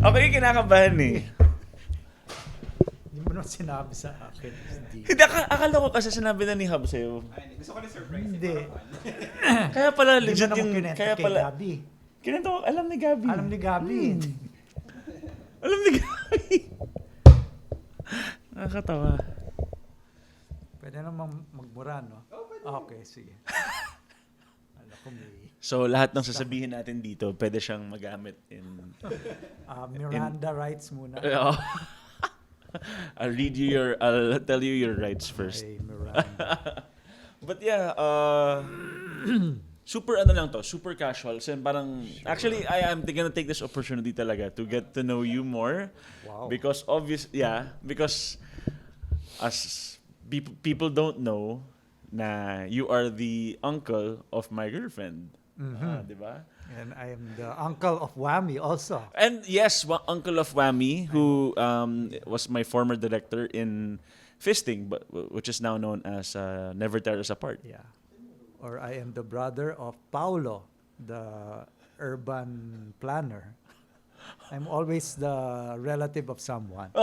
Ako yung kinakabahan eh. Hindi mo naman sinabi sa akin. Hindi, akala ko kasi sinabi na ni Hub sa'yo. Gusto ko na surprise. Hindi. Kaya pala, Hindi legit mo naman yung... kinenta Kaya kay pala... Gabi. Kinento ko, alam ni Gabi. Alam ni Gabi. Alam ni Gabi. Nakakatawa. Pwede naman magmura, no? Okay, sige. Alam ko may... So, lahat ng sasabihin natin dito, pwede siyang magamit in... Miranda rights muna. I'll tell you your rights first. Ay, Miranda. But yeah, super super casual. So parang, actually, I am gonna take this opportunity talaga to get to know you more. Wow. Because because as people don't know na you are the uncle of my girlfriend. Di ba? And I am the uncle of Whammy also. And yes, uncle of Whammy, who was my former director in Fisting, but which is now known as Never Tear Us Apart. Yeah. Or I am the brother of Paulo, the urban planner. I'm always the relative of someone.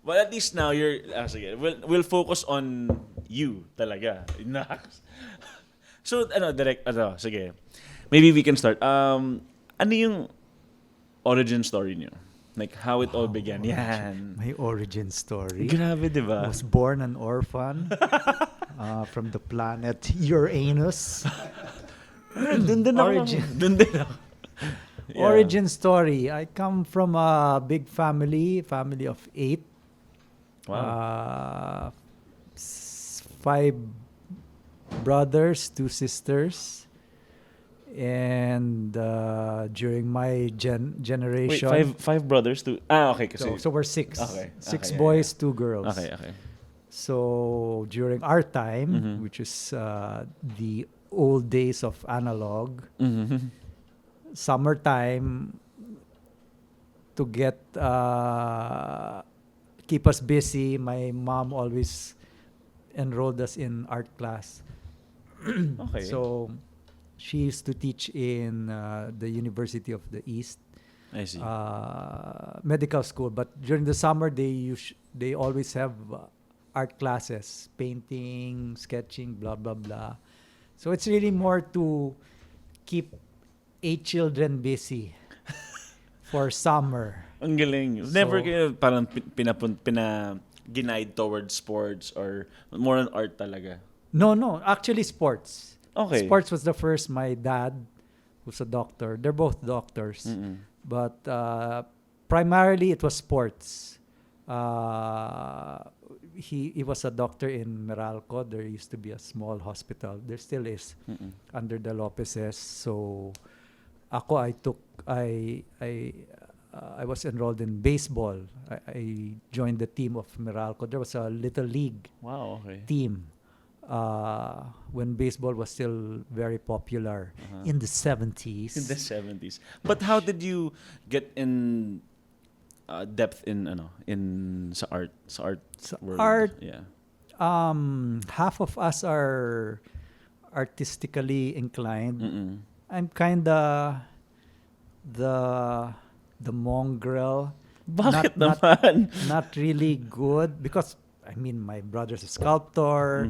But at least now sige, we'll focus on you talaga. So Direk, sige. Maybe we can start. Ano yung origin story niyo? Like how it all began. Yan. My origin story. Grabe, di ba? I was born an orphan from the planet Uranus. Dun din ako. Yeah. Origin story. I come from a big family of 8. Wow. 5 brothers, 2 sisters. And during my generation... Wait, five brothers, 2... okay. Kasi, so we're 6. Okay. 6 boys, 2 girls. Okay. So during our time, which is the old days of analog, summertime, to get keep us busy, my mom always enrolled us in art class. Okay. So she used to teach in the University of the East. I see. Medical school, but during the summer they always have art classes, painting, sketching, blah blah blah. So it's really more to keep 8 children busy for summer. Ang galing. Never kayo parang ginaid towards sports or more on art talaga? No, actually sports. Okay. Sports was the first. My dad, who's a doctor, they're both doctors. But primarily it was sports. He was a doctor in Meralco. There used to be a small hospital. There still is under the Lopezes. So I was enrolled in baseball. I joined the team of Meralco. There was a little league team when baseball was still very popular in the 70s. In the 70s. But how did you get in depth in sa art world? Art. Yeah. Half of us are artistically inclined. I'm kinda the mongrel. Bakit naman? Not really good because I mean my brother's a sculptor.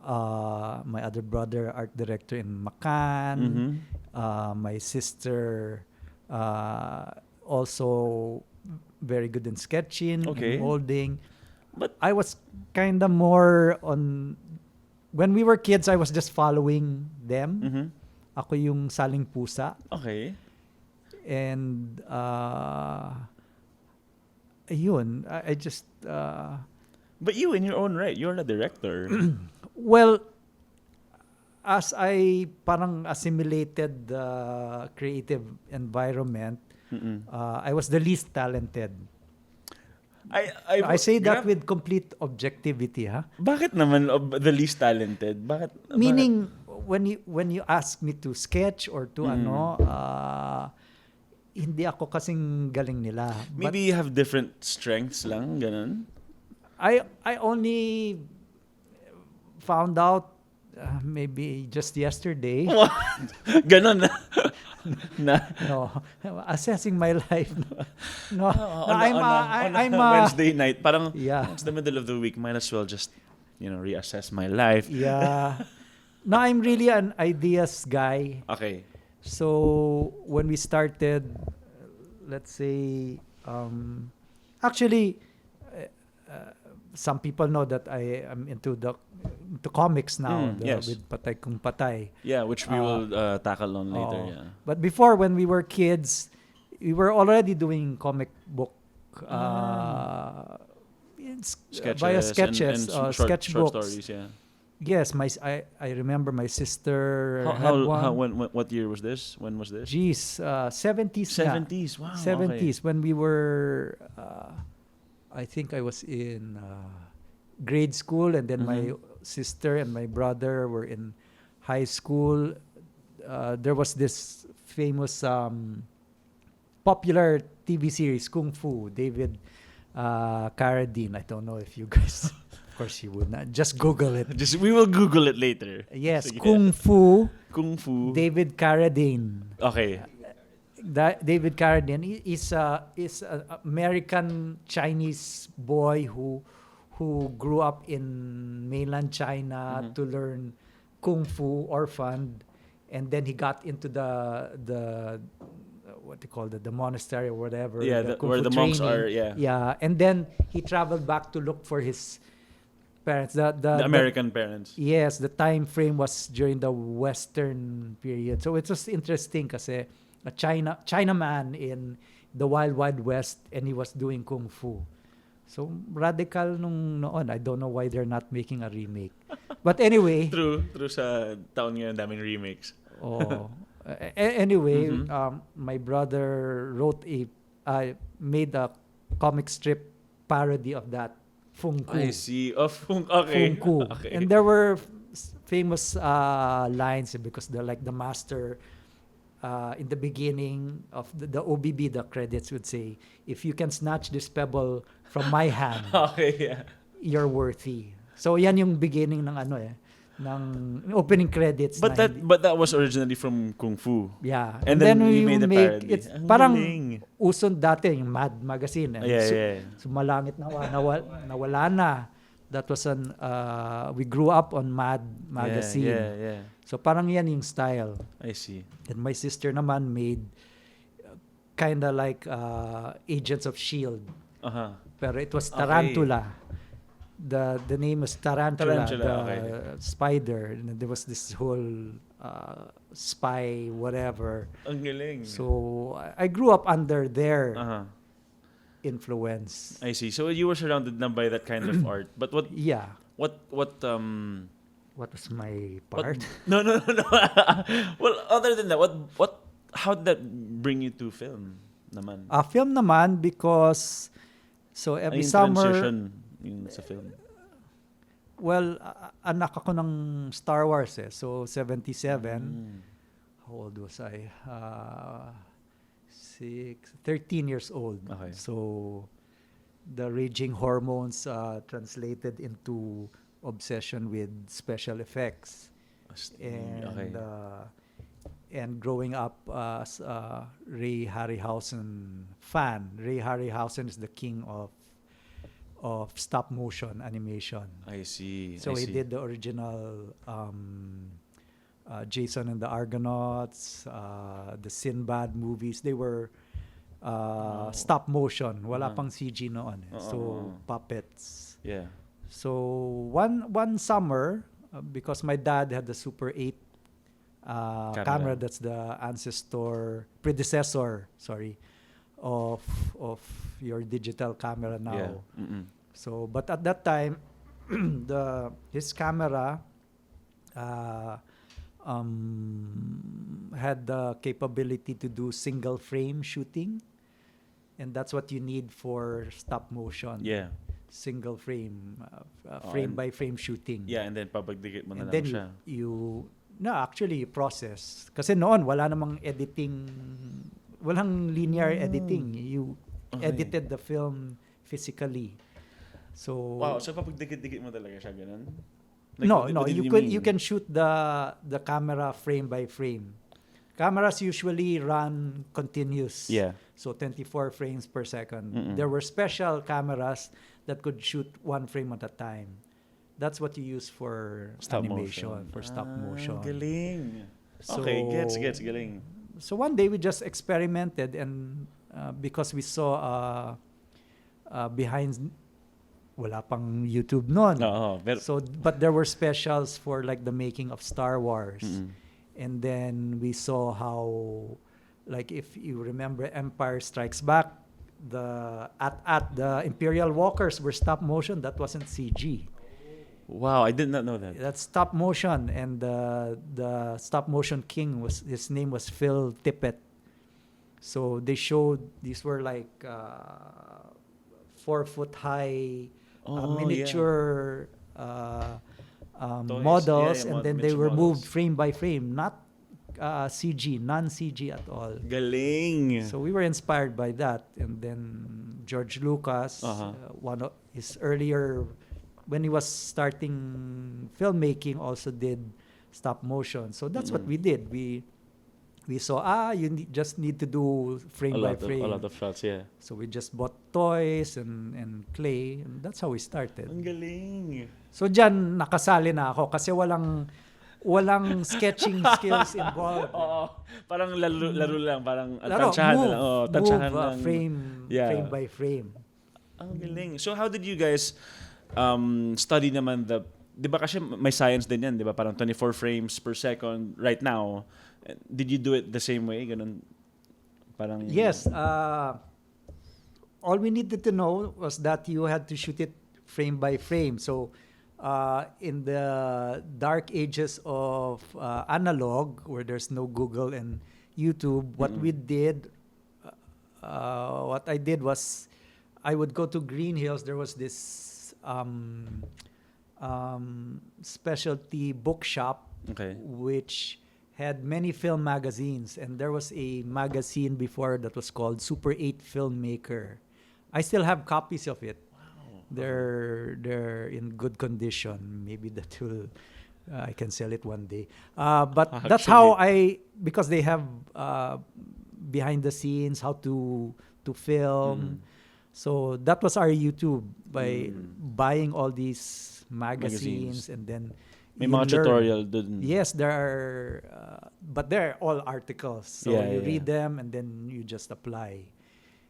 My other brother, art director in Macan. My sister, also very good in sketching and molding. But I was kind of more on... When we were kids, I was just following them. Ako yung saling pusa. Okay. And ayun, I just... But you, in your own right, you're the director. Well, as I parang assimilated the creative environment, I was the least talented. I say that with complete objectivity, ha? Bakit naman the least talented? Meaning, when you ask me to sketch or to hindi ako kasing galing nila. Maybe you have different strengths lang, ganun? I only found out maybe just yesterday. Ganon. Na, No, assessing my life. No, no, I'm on a Wednesday night, parang yeah, it's the middle of the week, might as well just, reassess my life. yeah. No, I'm really an ideas guy. Okay. So when we started, let's say, actually, some people know that I am into comics now Yes. with Patay Kung Patay. Yeah, which we will tackle on later. Oo. Yeah. But before, when we were kids, we were already doing comic book via sketches, and short sketchbooks. stories. Yeah. Yes, I remember my sister had How one. what year was this? When was this? Geez, 70s. 70s. Wow. 70s when we were, I think I was in grade school, and then my sister and my brother were in high school. There was this famous popular TV series, Kung Fu, David Carradine. I don't know if you guys, of course you would not. Just Google it. We will Google it later. Yes, Sige. Kung Fu, Kung Fu. David Carradine. Okay. David Carradine is an American Chinese boy who grew up in mainland China to learn Kung Fu, orphaned, and then he got into the what they call the monastery or whatever. Yeah, Kung where Fu the monks training. are. Yeah. Yeah, and then he traveled back to look for his parents. The American parents. Yes, the time frame was during the Western period. So it was interesting kasi a Chinaman in the Wild Wild West, and he was doing Kung Fu. So radical nung noon. I don't know why they're not making a remake. But anyway. True sa taon ngayon, daming remakes. Oh. Anyway, my brother made a comic strip parody of that, Fung Ku. I see. Oh, okay. Fung Ku. Okay. And there were famous lines because they're like the master in the beginning of the OBB, the credits would say, if you can snatch this pebble from my hand, Okay, yeah. you're worthy. So yan yung beginning ng ng opening credits. But that was originally from Kung Fu. Yeah. And then we you made a make parody. it's Ang parang galing. uson dati yung Mad magazine. Yeah. Sumalangit nawala na. That was we grew up on Mad magazine. Yeah. So parang yan yung style. I see. And my sister naman made kind of like Agents of S.H.I.E.L.D. Pero it was Tarantula. The name was Tarantula, the spider. And there was this whole spy whatever. Ang galing. So I grew up under their influence. I see. So you were surrounded na by that kind of art. But what Yeah. what What was my part? No. Well, other than that, how did that bring you to film naman? Film naman because so every Yung summer transition yung sa film. well anak ako ng Star Wars so 77. How old was I? 13 years old. Okay. So the raging hormones translated into obsession with special effects. And and growing up as a Ray Harryhausen fan. Ray Harryhausen is the king of stop motion animation. I see. So he did the original Jason and the Argonauts, the Sinbad movies. They were stop motion. Wala pang CG noon. So puppets. Yeah. So one summer, because my dad had the Super 8 camera, that's the predecessor, of your digital camera now. Yeah. So, but at that time, his camera had the capability to do single frame shooting, and that's what you need for stop motion. Yeah. Single frame, frame by frame shooting. Yeah, and then papagdikit mo na And lang then siya. you process. Kasi noon, wala namang editing, walang linear editing. You edited the film physically. So Wow, so papagdikit-dikit mo talaga siya, ganun? no, you can shoot the camera frame by frame. Cameras usually run continuous. Yeah. So 24 frames per second. Mm-mm. There were special cameras that could shoot 1 frame at a time. That's what you use for Stop animation, motion. for stop motion. Galing. So, Okay, gets, galing. So one day we just experimented, and because we saw behind, wala pang YouTube noon. Oo, pero, So, but there were specials for like the making of Star Wars. mm-mm. And then we saw how, like, if you remember Empire Strikes Back, at the Imperial Walkers were stop motion. That wasn't CG. Wow, I did not know that. That's stop motion, and the stop motion king his name was Phil Tippett. So they showed these were like 4 foot high miniature models, and then they were moved frame by frame, not CG, non-CG at all. Galing. So we were inspired by that, and then George Lucas, one of his earlier, when he was starting filmmaking, also did stop motion. So that's what we did. We saw just need to do frame by frame. A lot of shots, yeah. So we just bought toys and clay, and that's how we started. Ang galing. So diyan nakasali na ako kasi walang sketching skills involved. Oo. Parang laro lang, parang Laro, tansyahan move, na lang. Oh, tansyahan move, lang. frame by frame. Ang galing. So how did you guys study naman di ba kasi may science din yan, di ba? Parang 24 frames per second right now. Did you do it the same way? Ganun? Parang... Yes. All we needed to know was that you had to shoot it frame by frame. So in the dark ages of analog, where there's no Google and YouTube, what we did, what I did was I would go to Green Hills. There was this specialty bookshop, which had many film magazines, and there was a magazine before that was called Super 8 Filmmaker. I still have copies of it. Wow. They're in good condition. Maybe that will I can sell it one day. But that's how because they have behind the scenes how to film. So that was our YouTube by buying all these magazines. And then may mga tutorial dun. Yes, there are, but they're all articles. So you read them and then you just apply.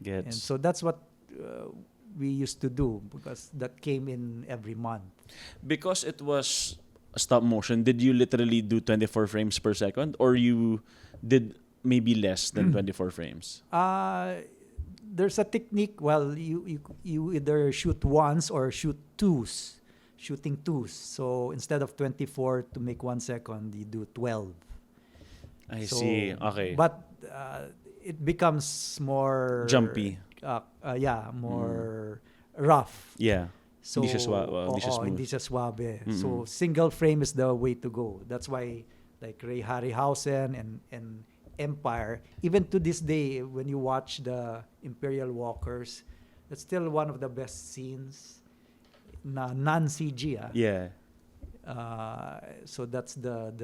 And so that's what we used to do, because that came in every month. Because it was stop motion, did you literally do 24 frames per second, or you did maybe less than 24 frames? There's a technique. Well, you either shoot once or shooting twos. So instead of 24 to make 1 second, you do 12. I see. Okay. But it becomes more jumpy. More rough. Yeah. So hindi siya suabe. So single frame is the way to go. That's why like Ray Harryhausen and Empire, even to this day, when you watch the Imperial Walkers, that's still one of the best scenes na non-CG. Yeah. So that's the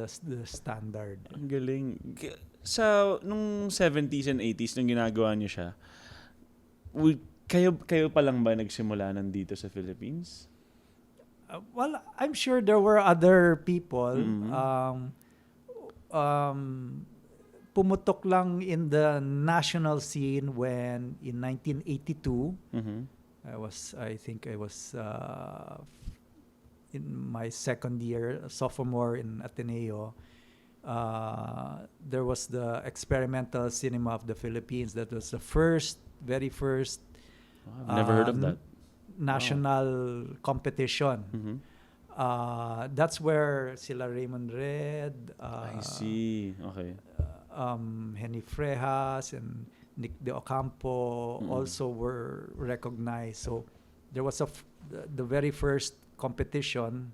standard. Ang galing. Sa nung 70s and 80s nung ginagawa niyo siya, kayo pa lang ba nagsimula nandito sa Philippines? Well, I'm sure there were other people. Pumutok lang in the national scene when in 1982 I think I was in my second year, sophomore in Ateneo. There was the experimental cinema of the Philippines. That was the very first I've never heard of that national competition. That's where sila Raymond Red, I see. Okay. Henny Frejas and Nick De Ocampo also were recognized. So there was the very first competition,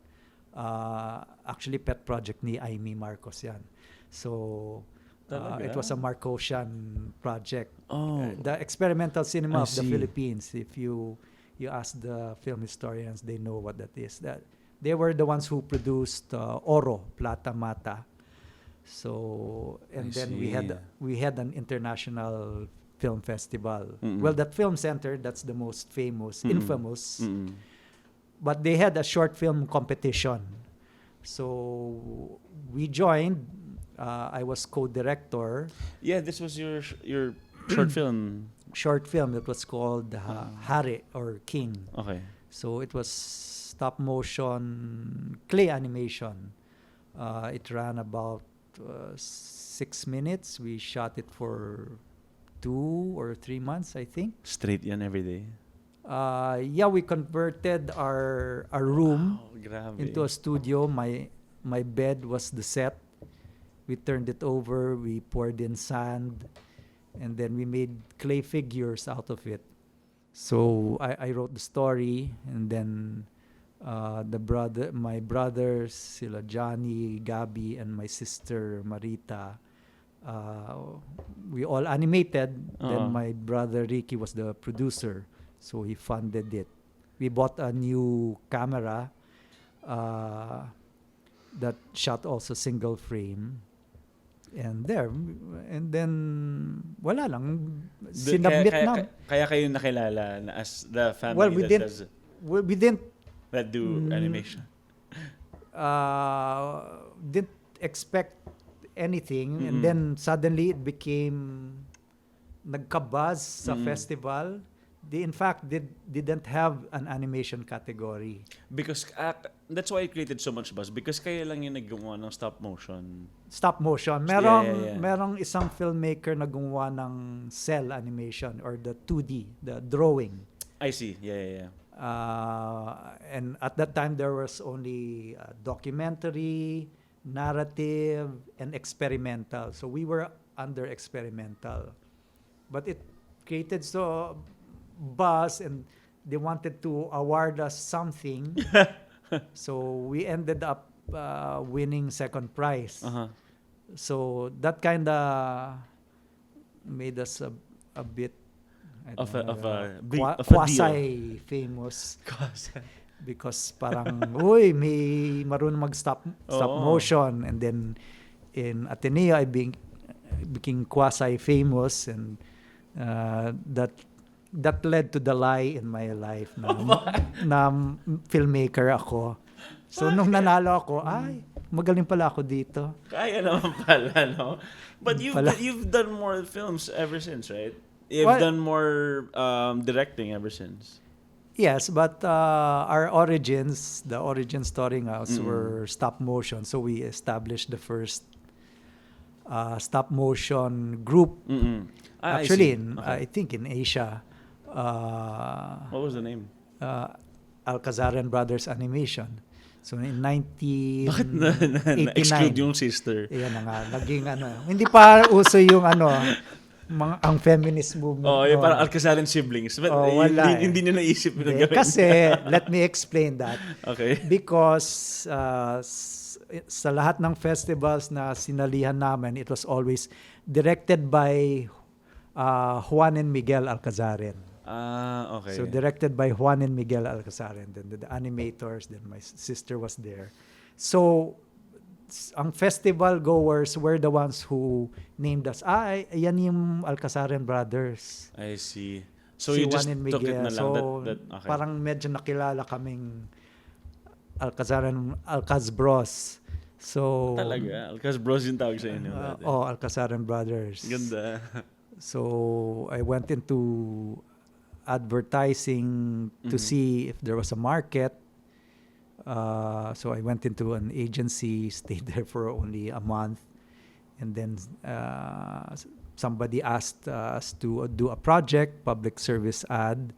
actually pet project ni Aimee Marcos yan. So it was a Marcosian project. The experimental cinema of the Philippines. If you ask the film historians, they know what that is. That they were the ones who produced Oro, Plata Mata. So and I then see. we had an international film festival. Mm-mm. Well, that film center, that's the most famous, Mm-mm. infamous. Mm-mm. But they had a short film competition. So we joined. I was co-director. Yeah, this was your short film. Short film that was called Hari or King. Okay. So it was stop motion clay animation. It ran about 6 minutes. We shot it for 2 or 3 months, I think. Straight yan every day. Yeah, we converted our room Wow, grabe. into a studio. My bed was the set. We turned it over. We poured in sand, and then we made clay figures out of it. So I wrote the story, and then my brothers, sila Johnny, Gabi, and my sister Marita, we all animated. Then my brother Ricky was the producer, so he funded it. We bought a new camera that shot also single frame. And then wala lang, sinubmit na. Kaya kayo nakilala na as the family Well, we didn't that do animation. Didn't expect anything, and then suddenly it became nagka-buzz sa festival. They in fact didn't have an animation category. Because that's why it created so much buzz. Because kayo lang yung naggawa ng stop motion. Stop motion. Merong isang filmmaker na gumawa ng cell animation or the 2D, the drawing. I see. Yeah. And at that time there was only documentary, narrative, and experimental. So we were under experimental. But it created so buzz, and they wanted to award us something. So we ended up winning second prize. So that kind of made us a bit quasi famous. Because parang uy, may marunong mag-stop motion, and then in Ateneo I became quasi famous, and that led to the lie in my life na filmmaker ako. So nung nanalo ako, ay, magaling pala ako dito. Kaya naman pala, no? But you've done more films ever since, right? You've done more directing ever since. Yes, but our origins, the origin story were stop motion. So we established the first stop motion group. Actually, I think in Asia. What was the name? Alcazaren Brothers Animation. So in 1989. Bakit na-exclude yung sister? Yan na nga. Naging hindi pa uso yung ang feminist movement. Yung parang Alcazaren siblings. But hindi nyo naisip na gawin. Kasi, let me explain that. Okay. Because sa lahat ng festivals na sinalihan namin, it was always directed by Juan and Miguel Alcazaren. Okay. So directed by Juan and Miguel Alcazaren. Then the animators, then my sister was there. So ang festival goers were the ones who named us. Yan yung Alcazaren brothers. I see. So si you just Juan and took it Miguel. na lang. So Okay. parang medyo nakilala kaming Alcaz Bros. So talaga? Alcaz Bros yung tawag sa inyo. Alcazaren brothers. Ganda. So I went into advertising to see if there was a market. So I went into an agency, stayed there for only a month, and then somebody asked us to do a project, public service ad,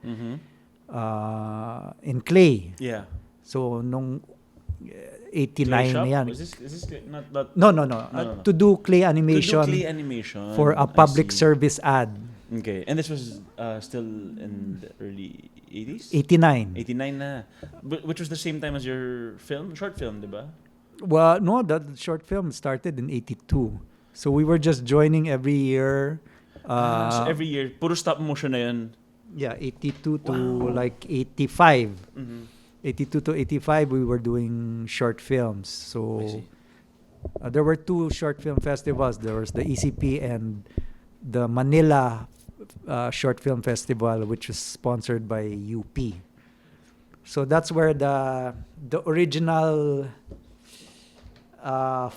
in clay. Yeah. So nung 89 na yan. Is this not No. To do clay animation. To do clay animation for a public service ad. Okay. And this was still in the early 80s? 89. 89 na. Which was the same time as your film, short film, di ba? Well, no, the short film started in 82. So we were just joining every year. So every year, puro stop motion na yun. Yeah, 82 to like 85. 82 to 85, we were doing short films. So There were two short film festivals. There was the ECP and the Manila Short Film Festival, which was sponsored by UP. So that's where the original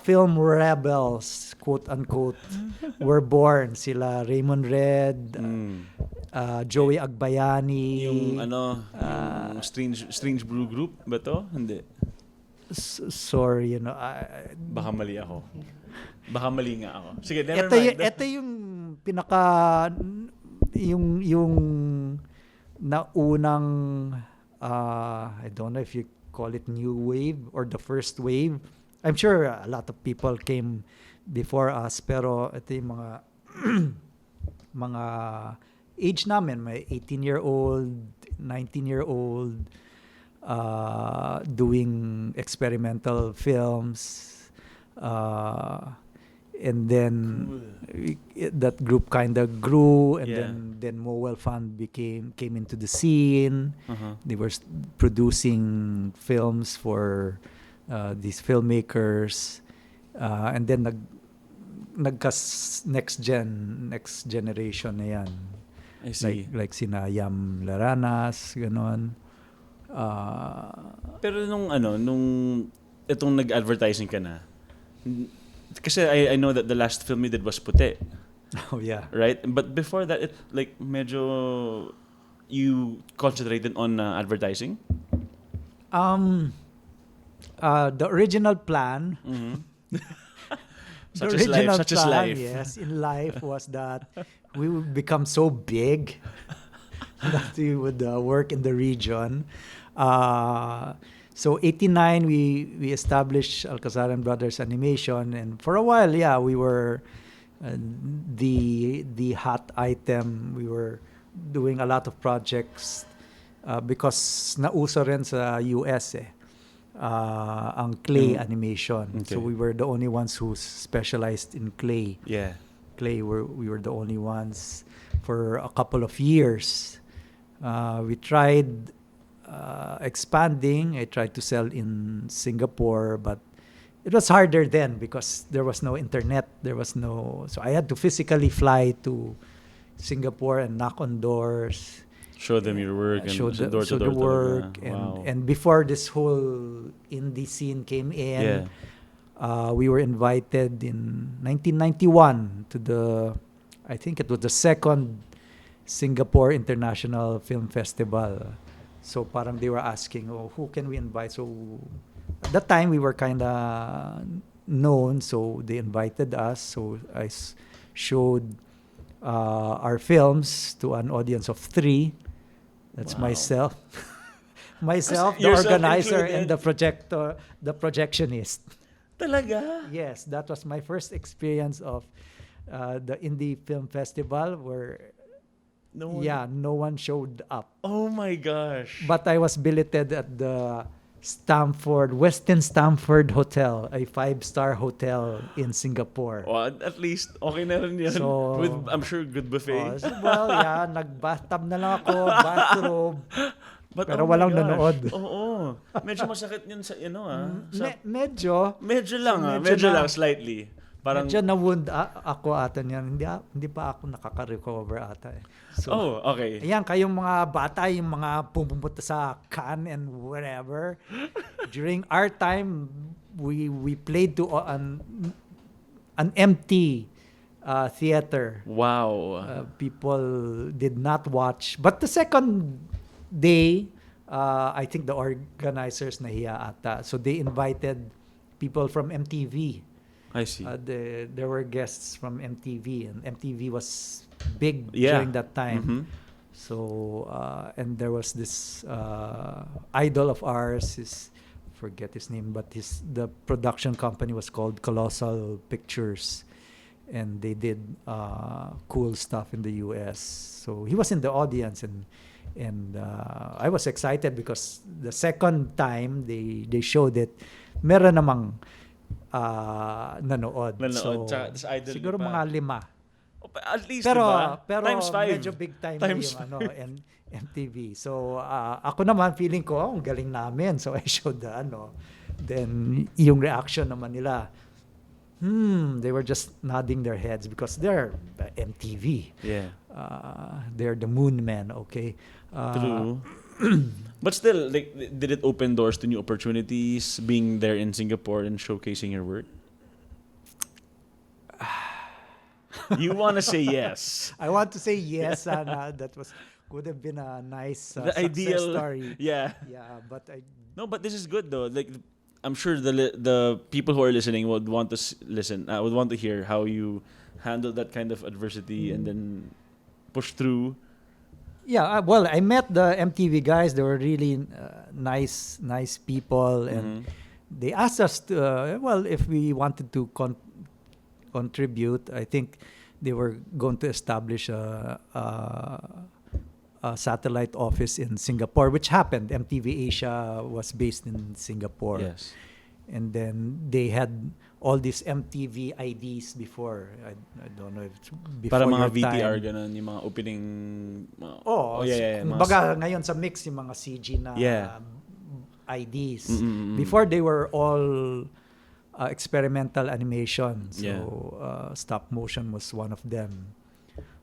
film rebels, quote unquote, were born. Sila Raymond Red, Joey Agbayani. Yung Strange Brew Group ba to? Hindi. Sorry, Baka mali ako. Baka mali nga ako. Sige, never mind. Ito yung pinaka yung naunang I don't know if you call it new wave or the first wave. I'm sure a lot of people came before us, pero ito yung mga mga age namin, may 18-year-old, 19-year-old doing experimental films. And then that group kind of grew, and then Noel Fund came into the scene. They were producing films for these filmmakers, and then next generation na yan. I see. Like sina Yam Laranas, ganon. Pero nung itong nag-advertising ka na, kasi I know that the last film you did was Puti. Oh yeah. Right? But before that, it like medyo you concentrated on advertising? The original plan, Such as life. Yes, in life was that we would become so big that we would work in the region. So 89, we established Alcazaren Brothers Animation, and for a while, we were the hot item. We were doing a lot of projects because nauso rin sa US ang clay animation. Okay. So we were the only ones who specialized in clay. Yeah. We were the only ones for a couple of years. We tried expanding. I tried to sell in Singapore, but it was harder then because there was no internet. So I had to physically fly to Singapore and knock on doors. Show them your work and show door to the door work. Wow. And before this whole indie scene came in, we were invited in 1991 to I think it was the second Singapore International Film Festival. So parang they were asking, who can we invite? So at that time we were kind of known, so they invited us. So I showed our films to an audience of 3. That's myself, the organizer, and the projectionist. Talaga? Yes, that was my first experience of the Indie Film Festival where no one showed up. Oh my gosh. But I was billeted at the Westin Stamford Hotel, a 5-star hotel in Singapore. Well, at least okay na rin yan. So, with, I'm sure, good buffet. Nag-bathtub na lang ako, bathrobe. But, pero walang nanood. Oo. Medyo masakit yun sa, Medyo lang, slightly. Parang, medyo na-wound ako ata niyan. Hindi pa ako nakaka-recover ata eh. So, okay. Ayan, kayong mga bata, yung mga pumunta sa Cannes and wherever. During our time, we played to an empty theater. Wow. People did not watch. But the second day, I think the organizers nahiya ata. So they invited people from MTV. I see. There were guests from MTV, and MTV was big during that time. Mm-hmm. So, and there was this idol of ours, forget his name, but the production company was called Colossal Pictures, and they did cool stuff in the US. So he was in the audience, and I was excited because the second time they showed it, meron namang nanood. So, siguro mga 5. At least, pero times 5. medyo big time yung MTV. So, ako naman, feeling ko, ang galing namin. So, I showed then yung reaction naman nila, They were just nodding their heads because they're MTV. Yeah. They're the moon men, okay? True. But still, like, did it open doors to new opportunities being there in Singapore and showcasing your work? You want to say yes. I want to say yes, and that would have been a nice The success ideal story. Yeah. Yeah, but No, but this is good though. Like, I'm sure the people who are listening would want to listen. Would want to hear how you handle that kind of adversity and then push through. yeah, well, I met the MTV guys. They were really nice people, and they asked us to, if we wanted to contribute. I think they were going to establish a satellite office in Singapore, which happened. MTV Asia was based in Singapore. Yes. And then they had all these MTV IDs before. I don't know if it's before Para mga your VTR time. ganun, yung mga opening. Yeah. Kumbaga ngayon sa mix yung mga CG na IDs. Before they were all experimental animation. So stop motion was one of them.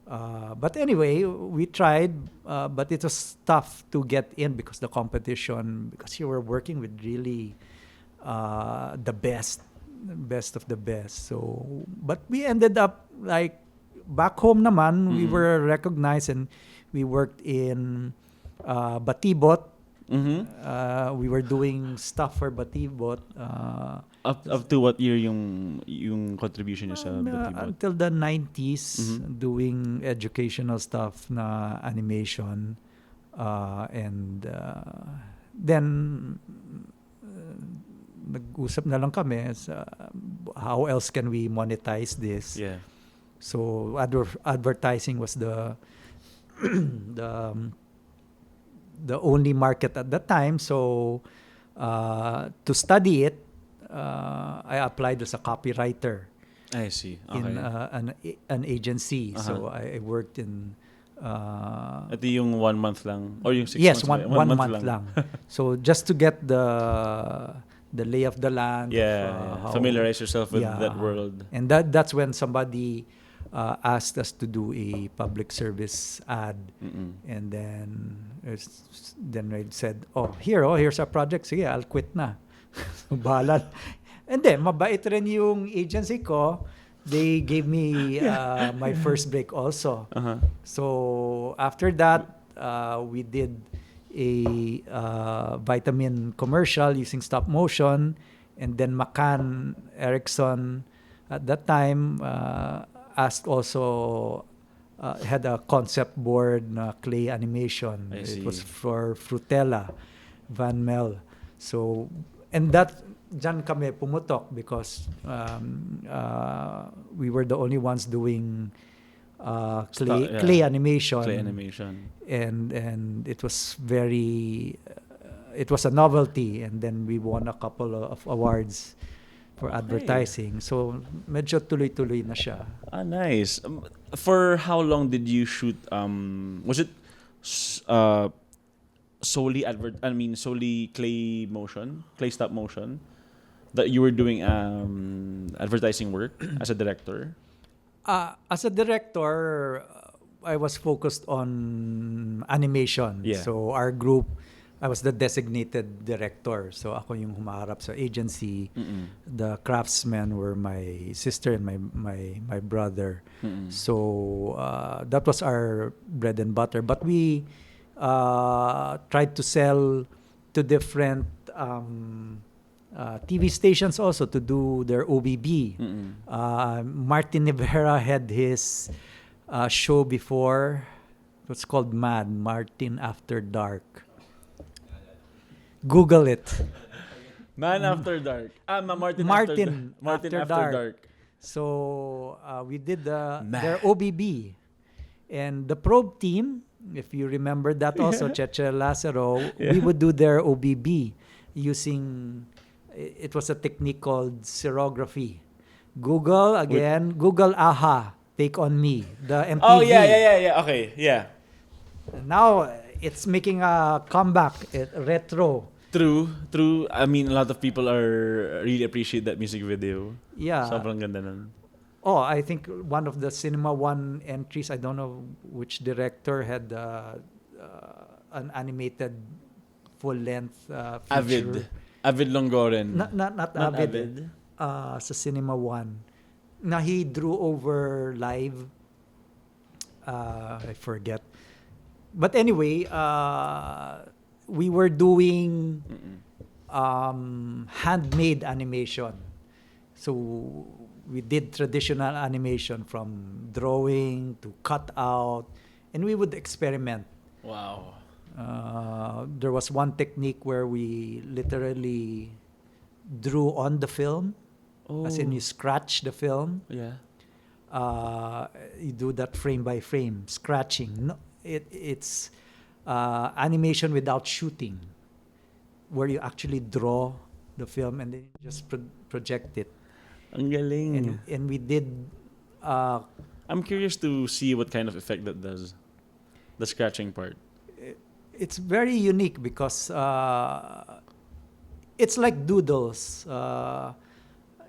But anyway, we tried, but it was tough to get in because the competition, because you were working with really the best of the best. So, but we ended up like back home naman, we were recognized and we worked in Batibot. We were doing stuff for Batibot. Up to what year yung contribution niya sa Batibot? Until the 90s, doing educational stuff na animation. And then nag-usap na lang kami sa how else can we monetize this. Yeah. So advertising was the only market at that time. So to study it, I applied as a copywriter. I see. Okay. In an agency. So I worked in Ito yung 1 month lang or yung 6 yes, months? one month lang. So just to get the lay of the land. Yeah, familiarize yourself with that world. And that's when somebody asked us to do a public service ad. And then I said, here's our project. Sige, I'll quit na. Bahala. And then, mabait rin yung agency ko. They gave me my first break also. So after that, we did a vitamin commercial using stop motion, and then McCann Erickson at that time asked also had a concept board na clay animation. It was for Frutella, Van Mel. So and that dyan kami pumutok because we were the only ones doing clay animation. Clay animation. And it was very it was a novelty, and then we won a couple of awards for advertising. So medyo tuloy-tuloy na siya. Nice. For how long did you shoot? Was it solely clay stop motion that you were doing advertising work as a director? As a director, I was focused on animation. Yeah. So our group, I was the designated director. So ako yung humaharap sa agency. The craftsmen were my sister and my brother. So that was our bread and butter. But we tried to sell to different TV stations also to do their OBB. Martin Rivera had his show before. It's called MAD, Martin After Dark. Google it. Man After Dark. Martin After Dark. Dark. So we did their OBB. And the probe team, if you remember that also, Cheche Lazaro, we would do their OBB using, it was a technique called serography. Google AHA, Take On Me, the MTV. Oh, yeah. Okay, yeah. Now, it's making a comeback, retro. True. I mean, a lot of people are really appreciate that music video. Yeah. Sobrang ganda nun. Oh, I think one of the Cinema One entries, I don't know which director had an animated full-length feature. Avid Longoren. Not Avid. Sa Cinema One. Na he drew over live. I forget. But anyway, we were doing handmade animation. So we did traditional animation from drawing to cut out, and we would experiment. Wow. There was one technique where we literally drew on the film, as in you scratch the film. Yeah. You do that frame by frame, scratching. No, it's animation without shooting, where you actually draw the film and then you just project it. Ang galing. And we did. I'm curious to see what kind of effect that does. The scratching part. It's very unique because it's like doodles.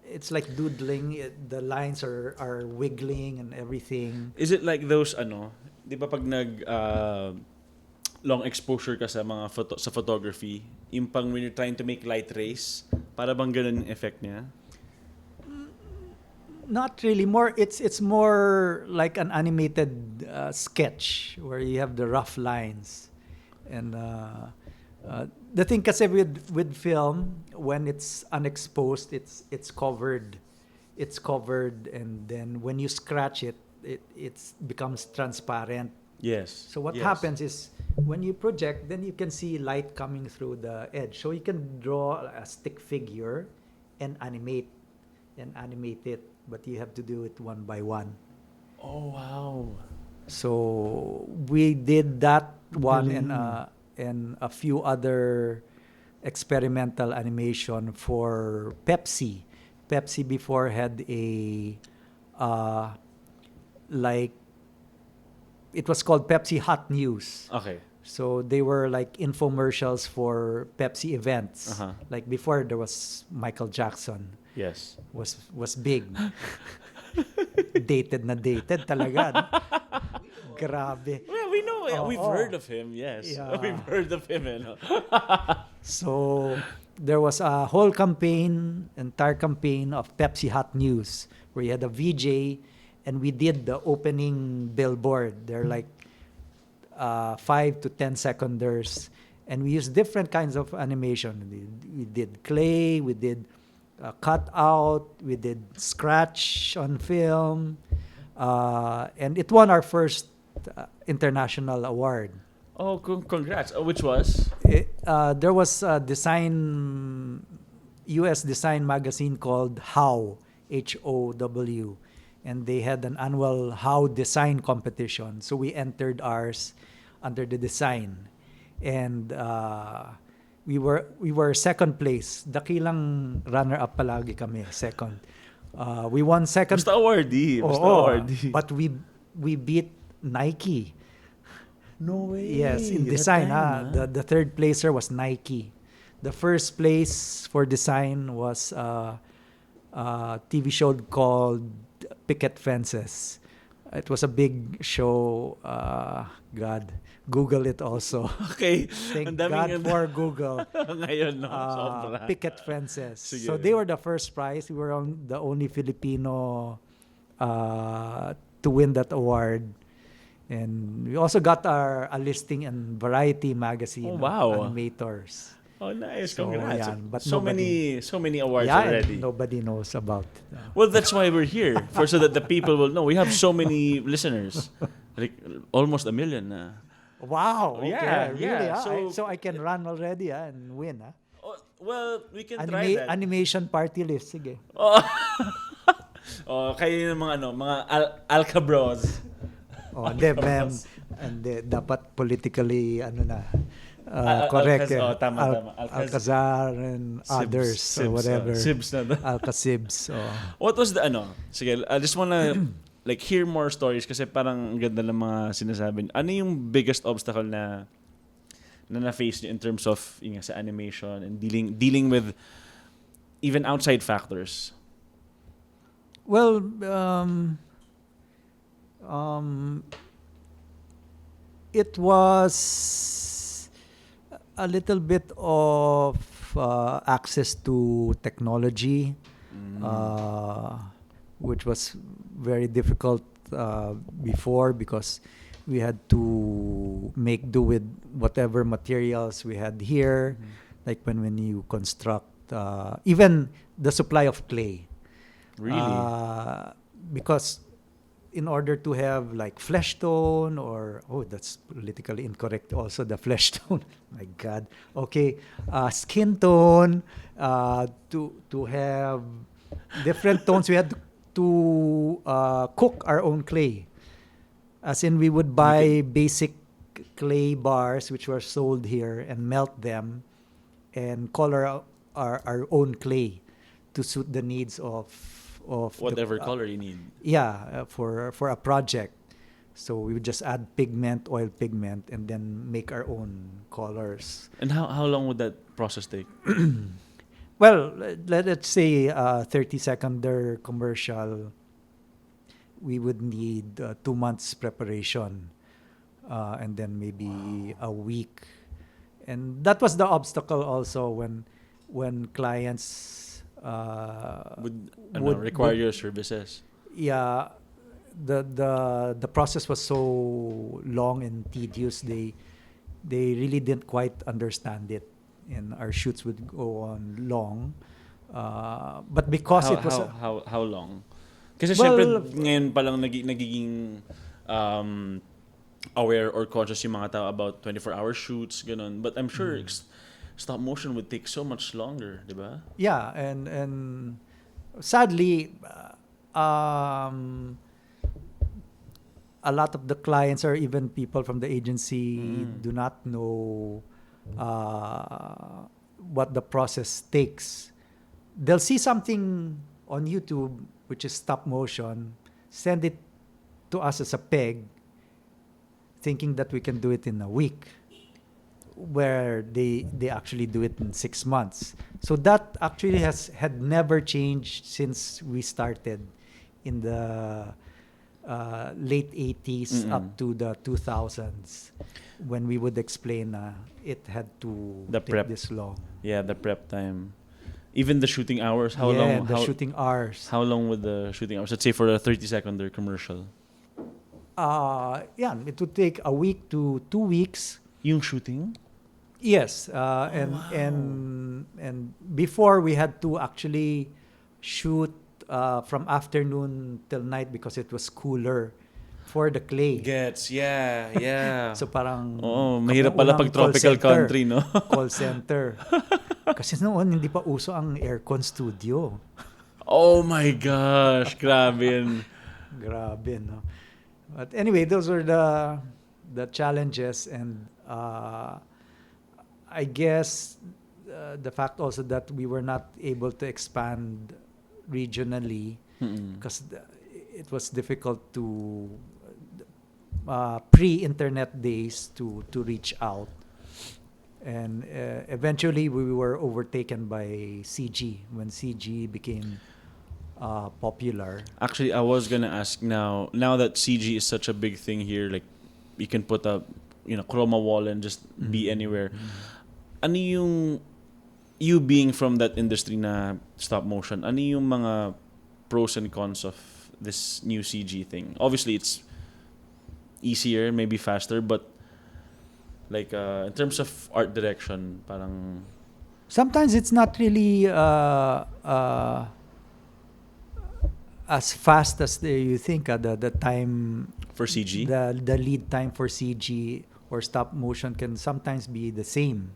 It's like doodling. The lines are wiggling and everything. Is it like those di ba pag long exposure ka sa mga sa photography, yung pang when you're trying to make light rays, para bang ganun yung effect niya? Not really. It's more like an animated sketch where you have the rough lines, and the thing kasi with film, when it's unexposed, it's covered, and then when you scratch it becomes transparent. Yes. So what happens is when you project, then you can see light coming through the edge. So you can draw a stick figure and animate it, but you have to do it one by one. Oh wow. So we did that one and a few other experimental animation for Pepsi. Pepsi before had a like it was called Pepsi Hot News. Okay. So they were like infomercials for Pepsi events. Uh-huh. Like before there was Michael Jackson. Yes. Was big. dated talaga. No? Grabe. Well, we know. We've heard of him. Yes. Yeah. We've heard of him. So there was a whole entire campaign of Pepsi Hot News where you had a VJ and we did the opening billboard. They're like 5 to 10 seconders. And we used different kinds of animation. We did clay, we did cut out, we did scratch on film. And it won our first international award. Oh, congrats. Oh, which was? There was a US design magazine called How, HOW. And they had an annual How design competition. So we entered ours under the design. And we were second place. Dakilang runner-up palagi kami, second. We won second. Basta awardee. Awardee. But we beat Nike. No way. Yes, in design. The third placer was Nike. The first place for design was a TV show called Picket Fences. It was a big show. God, Google it also. Okay. Thank God for Google. Ngayon, no? Sobra. Picket Fences. Sige. So they were the first prize. We were the only Filipino to win that award. And we also got a listing in Variety magazine. Oh, wow. Of animators. Oh, nice. So, Congrats. yan. But so many awards yeah, already. and nobody knows about it. Well, that's why we're here. So that the people will know. We have so many listeners. Like almost 1 million na. Wow. Okay, Yeah, really? yeah. So I can run already and win. Oh, well, we can try that. Animation party list. Sige. Oh, kayo yung mga alcabros. Hindi, ma'am. And dapat politically, correct. Tama. Alcazaren and others, or whatever. Sibs na. Alcasibs. What was the Sige, I just wanna like hear more stories kasi parang ang ganda ng mga sinasabi. Ano yung biggest obstacle na na-face niyo in terms of yung sa animation and dealing with even outside factors? Well, um, it was a little bit of access to technology, uh, which was very difficult before because we had to make do with whatever materials we had here, like when you construct even the supply of clay. Really? Because in order to have like flesh tone or that's politically incorrect also, the flesh tone. My God. Okay, skin tone, to have different tones, we had to cook our own clay. As in, we would buy basic clay bars which were sold here and melt them and color our own clay to suit the needs of Whatever color you need. for a project. So we would just add pigment, oil pigment, and then make our own colors. And how long would that process take? Well, let's say 30-seconder commercial, we would need 2 months preparation, and then maybe a week. And that was the obstacle also when clients would require your services. Yeah, the process was so long and tedious. They really didn't quite understand it, and our shoots would go on long. But because it was how long? Kasi Well, syempre ngayon pa lang nagiging aware or conscious yung mga tao about 24-hour shoots, ganun. But I'm sure stop motion would take so much longer, di ba? yeah, and sadly, a lot of the clients or even people from the agency do not know what the process takes. They'll see something on YouTube which is stop motion, send it to us as a peg, thinking that we can do it in a week, where they actually do it in 6 months. So that actually had never changed since we started in the late 80s up to the 2000s, when we would explain it had to take this long. Yeah, the prep time. Even the shooting hours, how long? Shooting hours. How long would the shooting hours? Let's say for a 30-seconder commercial. It would take a week to 2 weeks. Yung shooting? Yes, and before we had to actually shoot from afternoon till night because it was cooler for the clay. Yeah. So parang mahirap pala pag tropical country, no? Call center. Kasi noon hindi pa uso ang aircon studio. Oh my gosh, grabe. Grabe, no? But anyway, those were the challenges, and I guess the fact also that we were not able to expand regionally because it was difficult to pre-internet days to reach out, and eventually we were overtaken by CG when CG became popular. Actually, I was gonna ask now that CG is such a big thing here, like you can put a chroma wall and just be anywhere. Ano yung you being from that industry na stop motion, ano yung mga pros and cons of this new CG thing? Obviously, it's easier, maybe faster, but like in terms of art direction, parang sometimes it's not really as fast as you think. The time for CG, the lead time for CG or stop motion can sometimes be the same.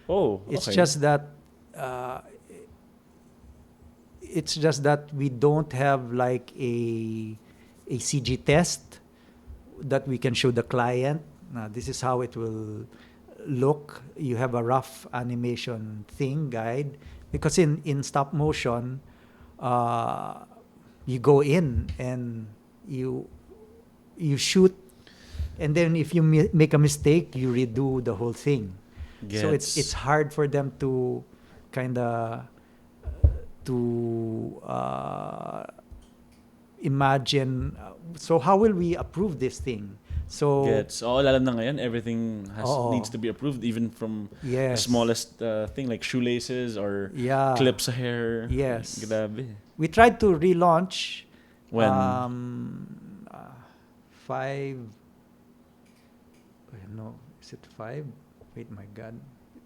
Oh, it's okay. just that we don't have like a CG test that we can show the client. This is how it will look. You have a rough animation thing guide, because in stop motion, you go in and you shoot, and then if you make a mistake, you redo the whole thing. So it's hard for them to kind of imagine, so how will we approve this thing? So Gets. Lalo na ngayon, everything Oo. needs to be approved, even from the yes, smallest thing like shoelaces or yeah, clips of hair. yes. Grabe. We tried to relaunch When? 5. No, is it 5? Wait, my God.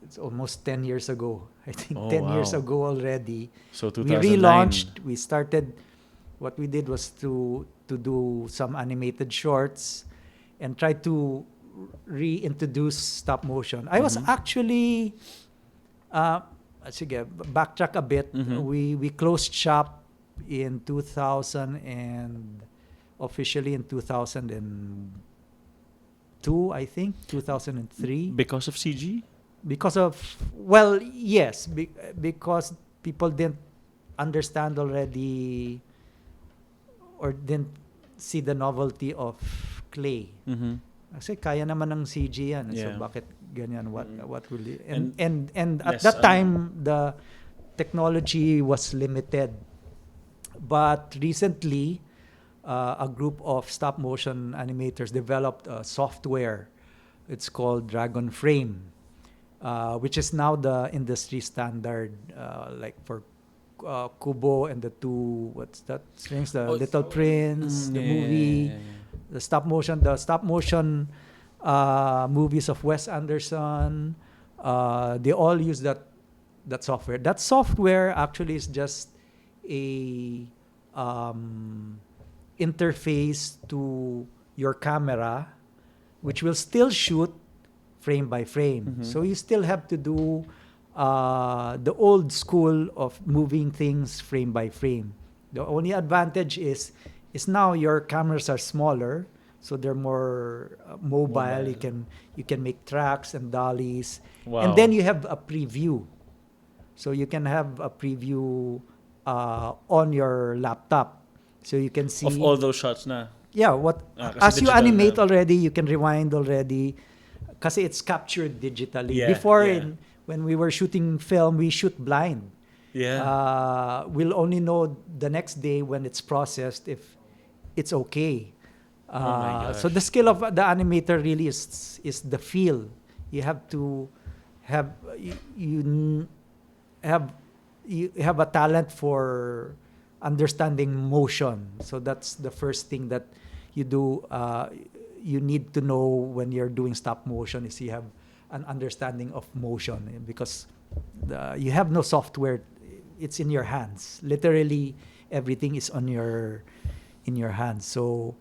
It's almost 10 years ago. I think Oh, 10 years wow. ago already. So We 2009. relaunched. We started. What we did was to do some animated shorts and try to reintroduce stop motion. I was Mhm. actually, sige, backtrack a bit. Mhm. We closed shop in 2000 and officially in 2002, I think, 2003. Because of CG? Because of, well, yes, because people didn't understand already or didn't see the novelty of clay. Mm-hmm. Kasi kaya naman ng CG yan. Yeah. So bakit ganyan? What will you... And And at less, that time, the technology was limited. But recently, a group of stop motion animators developed a software. It's called Dragon Frame, which is now the industry standard, like for Kubo and the two, what's that strings? The Little Prince, the movie, the stop motion movies of Wes Anderson. They all use that software. That software actually is just a interface to your camera, which will still shoot frame by frame. Mm-hmm. So you still have to do the old school of moving things frame by frame. The only advantage is now your cameras are smaller, so they're more mobile. You can make tracks and dollies, Wow. and then you have a preview. So you can have a preview on your laptop, so you can see Of all those shots na. Yeah, Kasi as you digital animate na. already, you can rewind already, kasi it's captured digitally. Yeah, Before, yeah. when we were shooting film, we shoot blind. Yeah. We'll only know the next day when it's processed if it's okay. Oh my gosh. So the skill of the animator really is the feel. You have to have you have a talent for understanding motion. So that's the first thing that you do. You need to know when you're doing stop motion is you have an understanding of motion, because you have no software. It's in your hands. Literally, everything is in your hands. So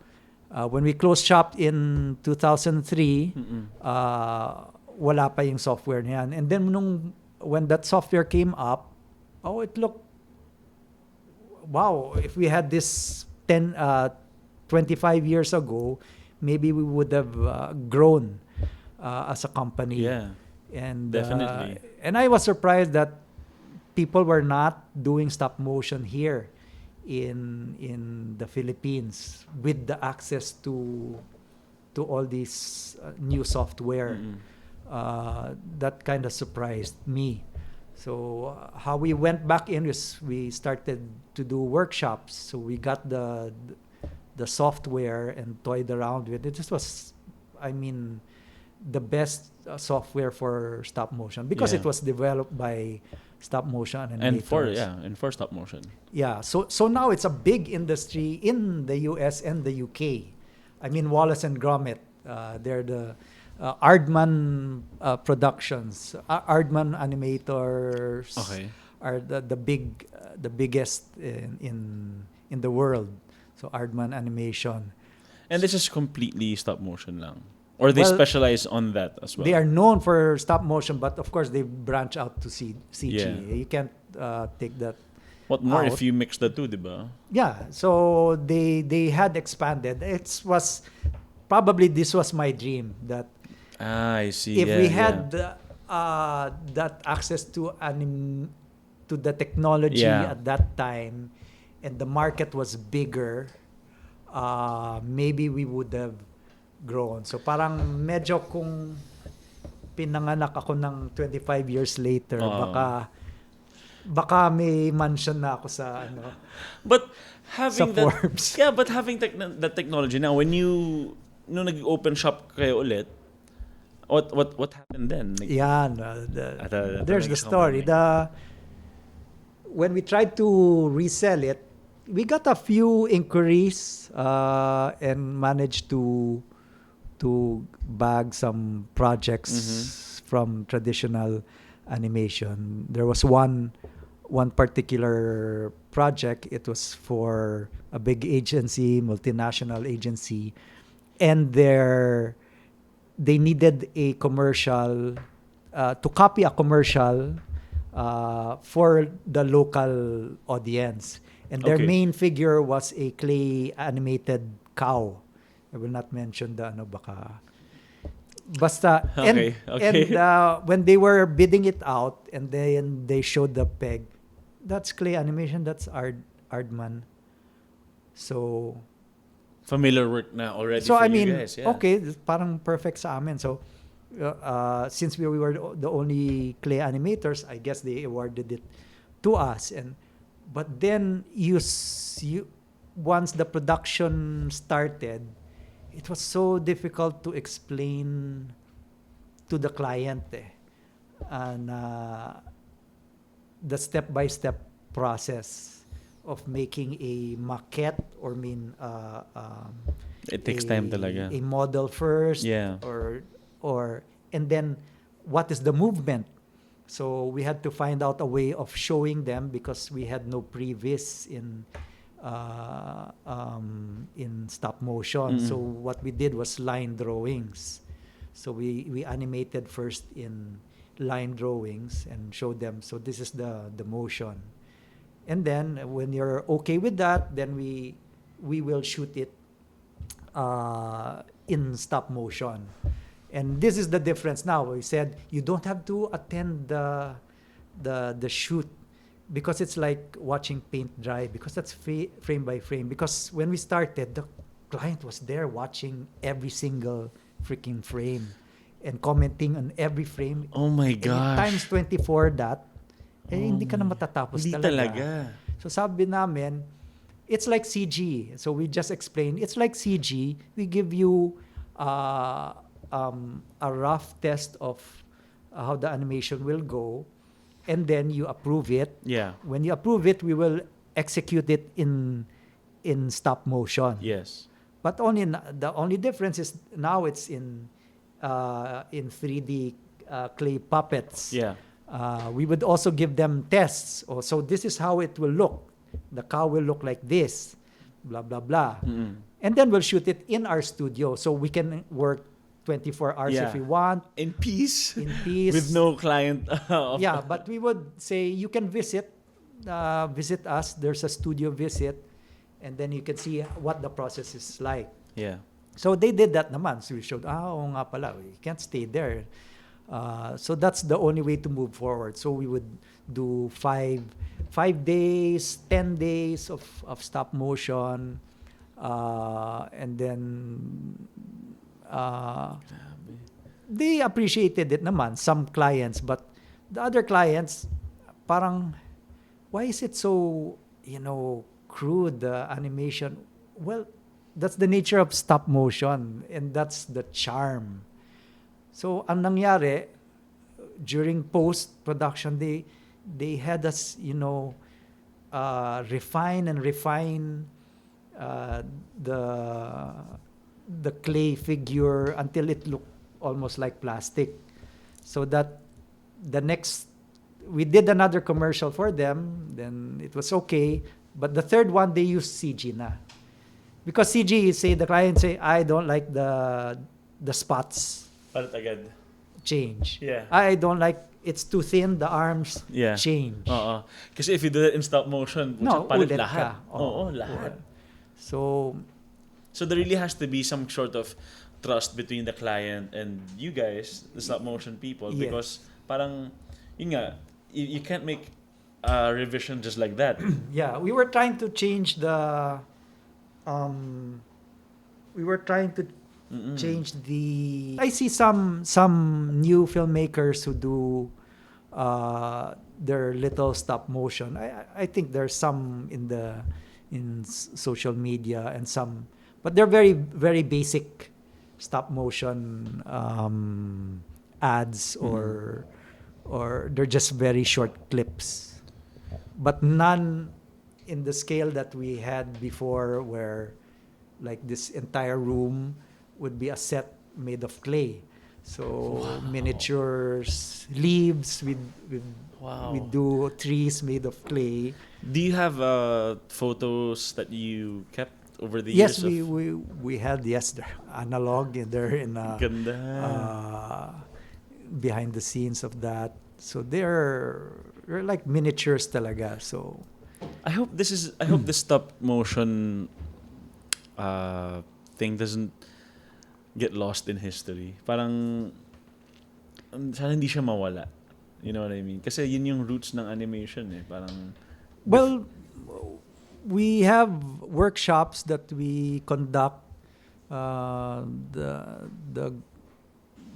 when we closed shop in 2003, wala pa yung software niyan. And then when that software came up, it looked, wow, if we had this 25 years ago, maybe we would have grown as a company. Yeah. And Definitely. And I was surprised that people were not doing stop motion here in the Philippines with the access to all these new software. That kind of surprised me. So how we went back in is we started to do workshops. So we got the software and toyed around with it. This was, the best software for stop motion, because it was developed by stop motion animators. And for stop motion. Yeah. So now it's a big industry in the US and the UK. Wallace and Gromit. They're the Aardman Productions. Aardman Animators are the biggest in the world. So Aardman Animation. And this is completely stop motion lang. Or they specialize on that as well. They are known for stop motion, but of course they branch out to CG. Yeah. You can't take that. What more out. if you mix the two, diba? Yeah. So they had expanded. This was my dream, that I see. if we had that access to the technology at that time, and the market was bigger, maybe we would have grown. So parang medyo kung pinanganak ako ng 25 years later, baka may mansion na ako sa ano. But Having sa that, Forbes. yeah, but having that technology now, when you, no nag-open shop kayo ulit, what happened then? Like, Yan, there's the next story. comment. When we tried to resell it, we got a few inquiries and managed to bag some projects from traditional animation. There was one particular project. It was for a big agency, multinational agency, and they needed a commercial to copy a commercial for the local audience. And their Okay. main figure was a clay animated cow. I will not mention the ano baka. Basta, Okay, okay. and when they were bidding it out and then they showed the peg, that's clay animation, that's Ardman. So, Familiar work na already so for I you mean, guys. Yeah. okay, parang perfect sa amin. So, since we were the only clay animators, I guess they awarded it to us. But then once the production started, it was so difficult to explain to the client and the step-by-step process of making a maquette or It takes time talaga. a model first, Yeah. or and then what is the movement. So we had to find out a way of showing them because we had no previs in stop motion. Mm-mm. So what we did was line drawings. So we animated first in line drawings and showed them. So this is the motion. And then when you're okay with that, then we will shoot it in stop motion. And this is the difference now. We said you don't have to attend the shoot because it's like watching paint dry because that's frame by frame. Because when we started, the client was there watching every single freaking frame and commenting on every frame. Oh my And gosh. times 24 that, hindi ka na matatapos Hindi talaga. talaga. So sabi namin, it's like CG. So we just explained, it's like CG. We give you a rough test of how the animation will go, and then you approve it. Yeah. When you approve it, we will execute it in stop motion. Yes. But the only difference is now it's in 3D clay puppets. Yeah. We would also give them tests. So this is how it will look. The cow will look like this, blah, blah, blah. Mm-mm. And then we'll shoot it in our studio. So we can work 24 hours Yeah. if we want. In peace. In peace. With no client. Yeah, but we would say you can visit us. There's a studio visit. And then you can see what the process is like. Yeah. So they did that naman. So we showed, oo nga pala, we can't stay there. So that's the only way to move forward. So we would do 5 days, 10 days of stop motion. And then they appreciated it naman, some clients. But the other clients, parang, why is it so, crude, the animation? Well, that's the nature of stop motion, and that's the charm. So, ang nangyari, during post-production, they had us, refine the clay figure until it looked almost like plastic. So that we did another commercial for them, then it was okay. But the third one, they used CG na. Because CG, the client say, I don't like the spots Palit agad. change. Yeah. I don't like, it's too thin, the arms Yeah. change. Oo. Kasi if you do that in stop motion, No, palit ulit lahat. ka. Oo, lahat. So, So there really has to be some sort of trust between the client and you guys, the stop motion people, Yes. because parang, yun nga, you can't make a revision just like that. yeah, we were trying to change Mm-mm. change the. I see some new filmmakers who do their little stop motion. I think there's some in in social media and some, but they're very very basic stop motion ads or they're just very short clips, but none in the scale that we had before, where like this entire room would be a set made of clay. So miniatures, leaves, we do trees made of clay. Do you have photos that you kept over the Yes, years? we had, yes, the analog there in Ganda. behind the scenes of that. So they're like miniatures talaga. So I hope this stop motion thing doesn't get lost in history. Parang sana hindi siya mawala. You know what I mean? Kasi yun yung roots ng animation eh. Parang well, we have workshops that we conduct.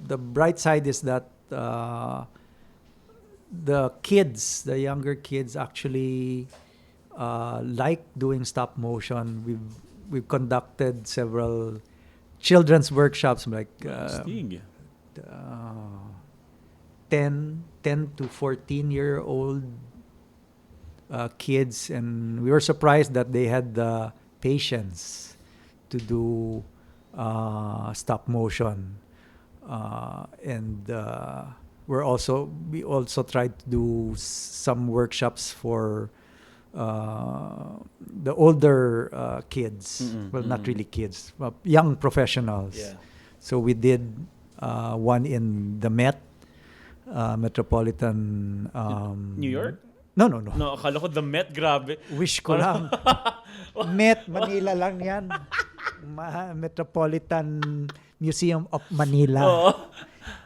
The bright side is that the kids, the younger kids, actually like doing stop motion. We've conducted several children's workshops, like Stig. 10 to 14-year-old kids, and we were surprised that they had the patience to do stop motion. And we also tried to do some workshops for the older kids. Well, not really kids, young professionals. Yeah. So we did one in the Metropolitan. New York? No. No, akala ko the Met, grabe. Wish ko lang. Met, Manila lang yan. Metropolitan Museum of Manila. Oo.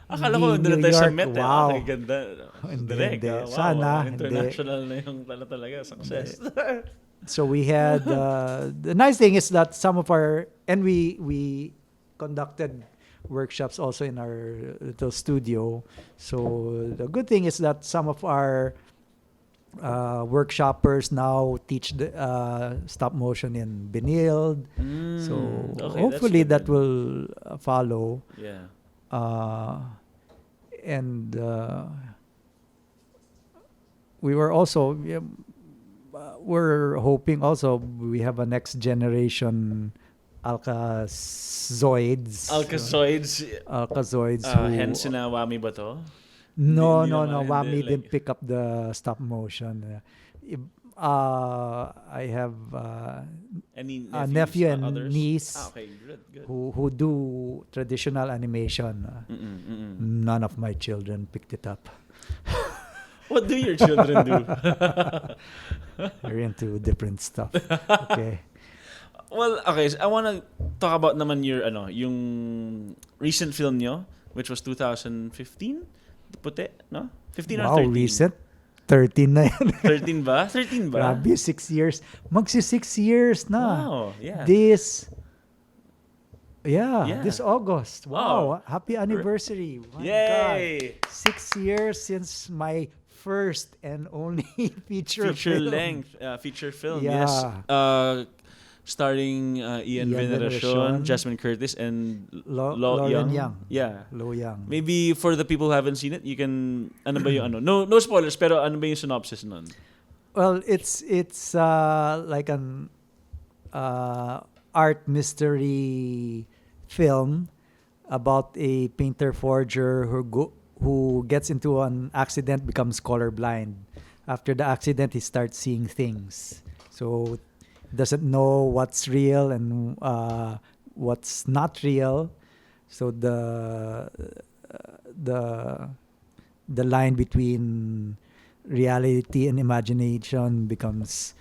Akala ko Hindi doon New tayo sa York. Met. Wow. Ay, ganda. Hindi, Direk. hindi. Wow, Sana, international na yung talaga success. So we had the nice thing is that some of our, and we conducted workshops also in our little studio. So the good thing is that some of our workshoppers now teach the stop motion in Benilde. So okay, hopefully that's that will follow. Yeah. And we were also we're hoping also we have a next generation Alcazoids. Hence sinawami ba to? No. Hindi naman, Wami hindi, didn't pick up the stop motion. I have Any a nephew and others? niece Okay, good. who do traditional animation. None of my children picked it up. What do your children do? They're into different stuff. Okay. Well, okay, so I want to talk about naman yung recent film nyo, which was 2015? Puti, no? 15 Wow, or 13? recent. 13 na yan. 13 ba? 13 ba? Grabe, 6 years. Magsi 6 years na. Wow, yeah. This Yeah. August. Wow. Wow. Happy anniversary. My Yay! God. 6 years since my first and only feature film. Length feature film. Yeah. Yes. Starring Ian Veneracion, Jasmine Curtis, and Lauren Young. Yeah. Lo Young. Maybe for the people who haven't seen it, you can ano ba yung ano? No spoilers, pero ano ba yung synopsis nun? Well, it's like an art mystery film about a painter forger who gets into an accident, becomes colorblind. After the accident, he starts seeing things. So doesn't know what's real and what's not real. So the line between reality and imagination becomes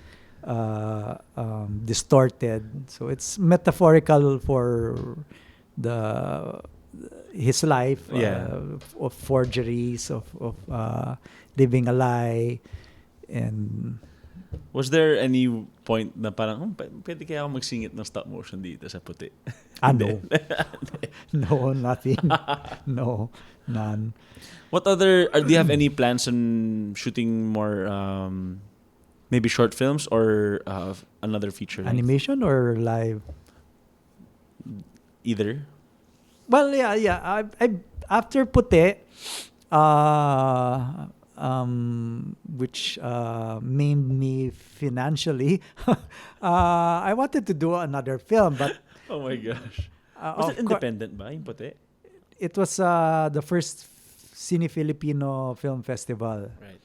distorted. So it's metaphorical for his life of forgeries, of living a lie. And was there any point na parang pwede kaya ako magsingit ng stop motion dito sa Puti? No. No, nothing. No, none. What other do you have any plans on shooting more Maybe short films or another feature length? Animation or live? Either. Well, yeah. I after Puti, which maimed me financially, I wanted to do another film, but Oh my gosh. uh, Was of it cour- independent ba? Yung Puti? it was the first Cine Filipino Film Festival. Right.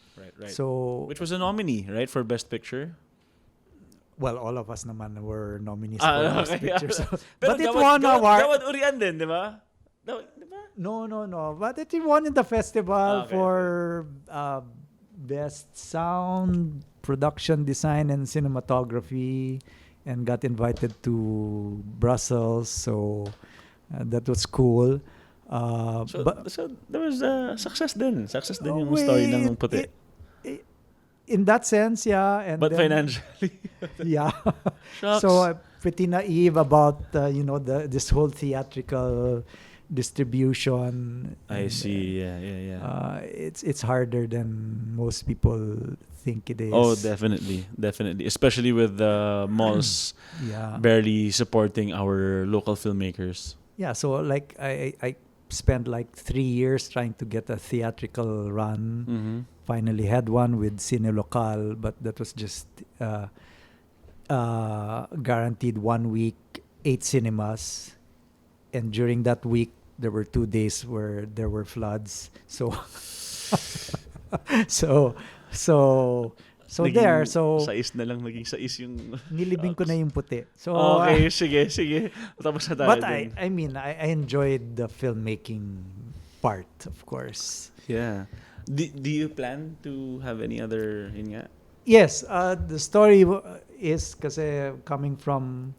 So, Which was a nominee, right, for Best Picture? well, all of us naman were nominees for Ah, Best okay. Picture. So, Pero but it won award. Gawad urian din, di ba? Di ba? No. But it won in the festival Okay, for best sound, production design, and cinematography, and got invited to Brussels. So that was cool. So, But so there was success din. Success din yung wait, story ng Puti. in that sense, yeah. And But then, financially. yeah. Shucks. So pretty naive about this whole theatrical distribution. I and, see. Yeah. it's harder than most people think it is. Oh, definitely. Especially with the malls Yeah. barely supporting our local filmmakers. Yeah. So like I spent like 3 years trying to get a theatrical run. Mm-hmm. Finally had one with Cine Local, but that was just guaranteed 1 week, 8 cinemas, and during that week there were 2 days where there were floods. So there. So Sais na lang, naging sais yung... nilibing ko na yung Puti. So Okay, sige. Tapos na tayo but dun. I mean I enjoyed the filmmaking part, of course. Yeah. Do you plan to have any other... Yun nga? Yes, the story is kasi coming from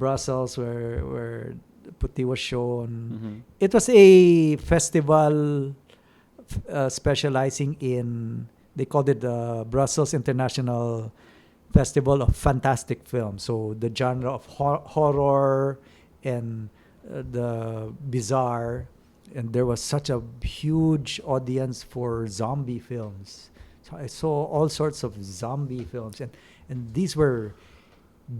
Brussels where Puti was shown. Mm-hmm. It was a festival specializing in, they called it the Brussels International Festival of Fantastic Films. So the genre of horror and the bizarre, and there was such a huge audience for zombie films. So I saw all sorts of zombie films, and these were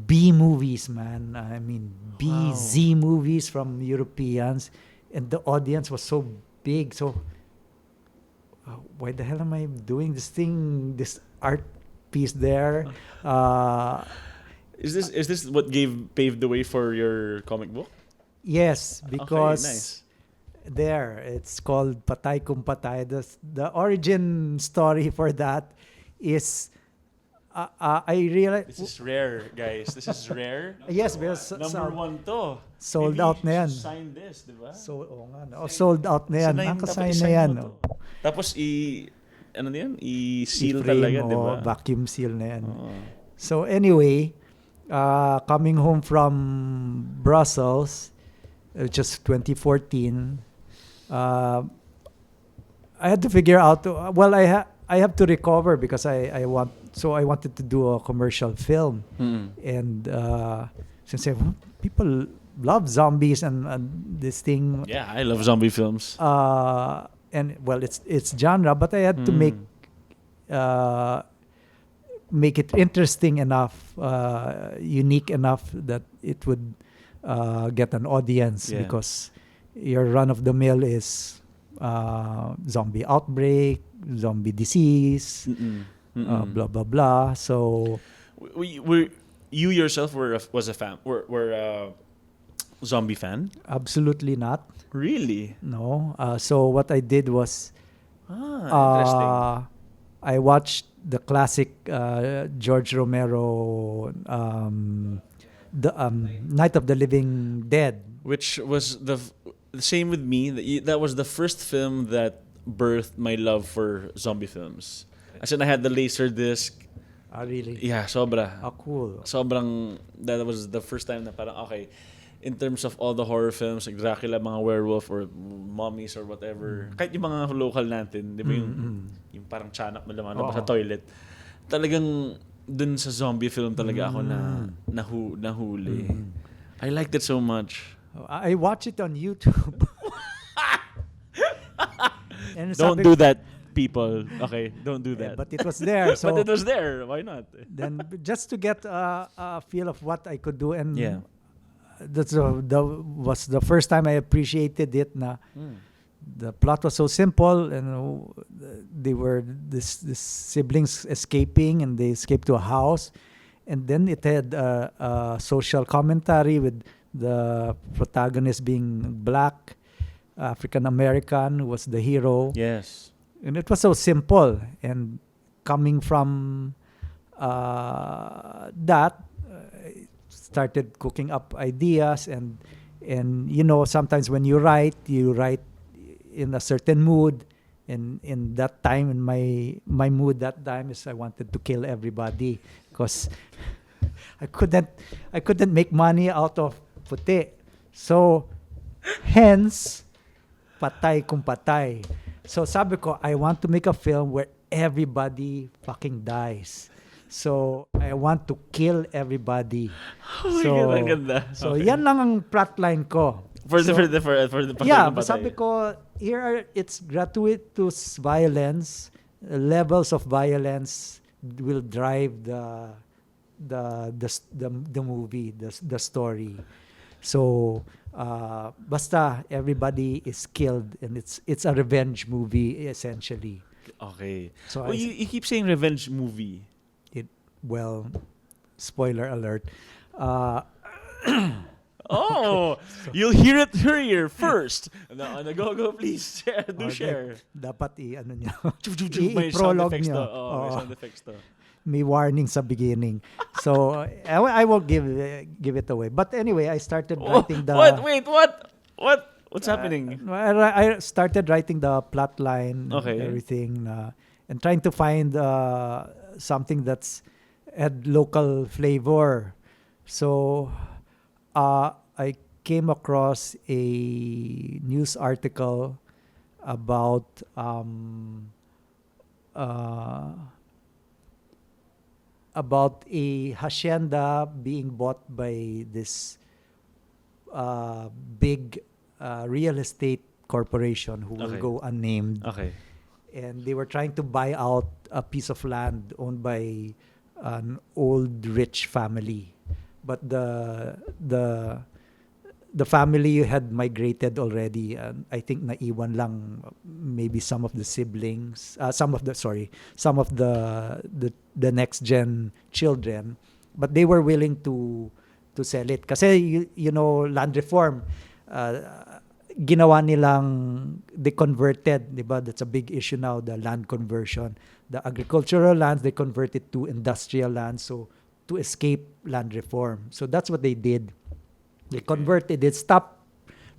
B movies, man. I mean, Wow. Z movies from Europeans, and the audience was so big. So why the hell am I doing this thing, this art piece there? Is this what paved the way for your comic book? Yes, because Okay, nice. there it's called Patay Kung Patay. The origin story for that is I realized This is rare, guys. This is rare. yes, because Number one to. sold Maybe out you na yan. should sign this, di ba? Sold out na yan. Dapat Nakasign na i-sign yan. mo to. Tapos ano na yan? I-seal I-frame talaga, di mo, ba? vacuum seal na yan. Oo. So anyway, coming home from Brussels, just 2014, I had to figure out. Well, I have to recover because I wanted to do a commercial film, and since people love zombies and this thing, Yeah, I love zombie films. and well, it's genre, but I had to make it interesting enough, unique enough that it would get an audience, Yeah. because your run of the mill is zombie outbreak, zombie disease, blah blah blah. So You yourself was a fan? Were a zombie fan? absolutely not. Really? No. So what I did was Interesting. I watched the classic George Romero, the Night of the Living Dead. Which was the same with me. That was the first film that birthed my love for zombie films. As in, I had the laser disc. Really? Yeah, sobra. Cool. Sobrang, that was the first time na parang, okay, in terms of all the horror films, like Dracula, mga werewolf, or mummies, or whatever, kahit yung mga local natin, di ba yung parang tiyanak na lumalabas sa toilet, talagang dun sa zombie film talaga ako nahuli. I liked it so much. I watch it on YouTube. And Don't do that. people. Okay, don't do that. But it was there. So but it was there. Why not? then just to get a feel of what I could do, and Yeah. was the first time I appreciated it. Na the plot was so simple, and they were this siblings escaping, and they escaped to a house, and then it had a social commentary with the protagonist being black, African American, who was the hero. Yes. And it was so simple, and coming from that, I started cooking up ideas, and sometimes when you write in a certain mood, and in that time, in my mood that time is I wanted to kill everybody because I couldn't make money out of Puti, so hence Patay Kung Patay. So sabi ko, I want to make a film where everybody fucking dies. So I want to kill everybody. Oh my God, ang ganda. So Okay. yan lang ang plotline ko. For the Patay Yeah, Kung but Patay. sabi ko, it's gratuitous violence. Levels of violence will drive the movie, the story. So basta everybody is killed, and it's a revenge movie essentially. Okay. So Well, you keep saying revenge movie. Well, spoiler alert. Oh, you'll hear it here first. No, go, please. Share. Dapat niyo. May sound I-prologue effects nyo. to. Oh, may sound effects to. May warning sa beginning. So I won't give it away. But anyway, I started writing the... What? Wait, what? What's happening? I started writing the plot line, Okay. everything, and trying to find something that's had local flavor. So I came across a news article about a hacienda being bought by this big real estate corporation who will Okay. go unnamed. Okay. And they were trying to buy out a piece of land owned by an old rich family, but the family had migrated already, and I think naiwan lang maybe some of the siblings, some of the next gen children, but they were willing to sell it kasi land reform, ginawa nilang, they converted, di ba? That's a big issue now, the land conversion. The agricultural lands, they converted to industrial lands, so to escape land reform. So that's what they did. They converted, they stopped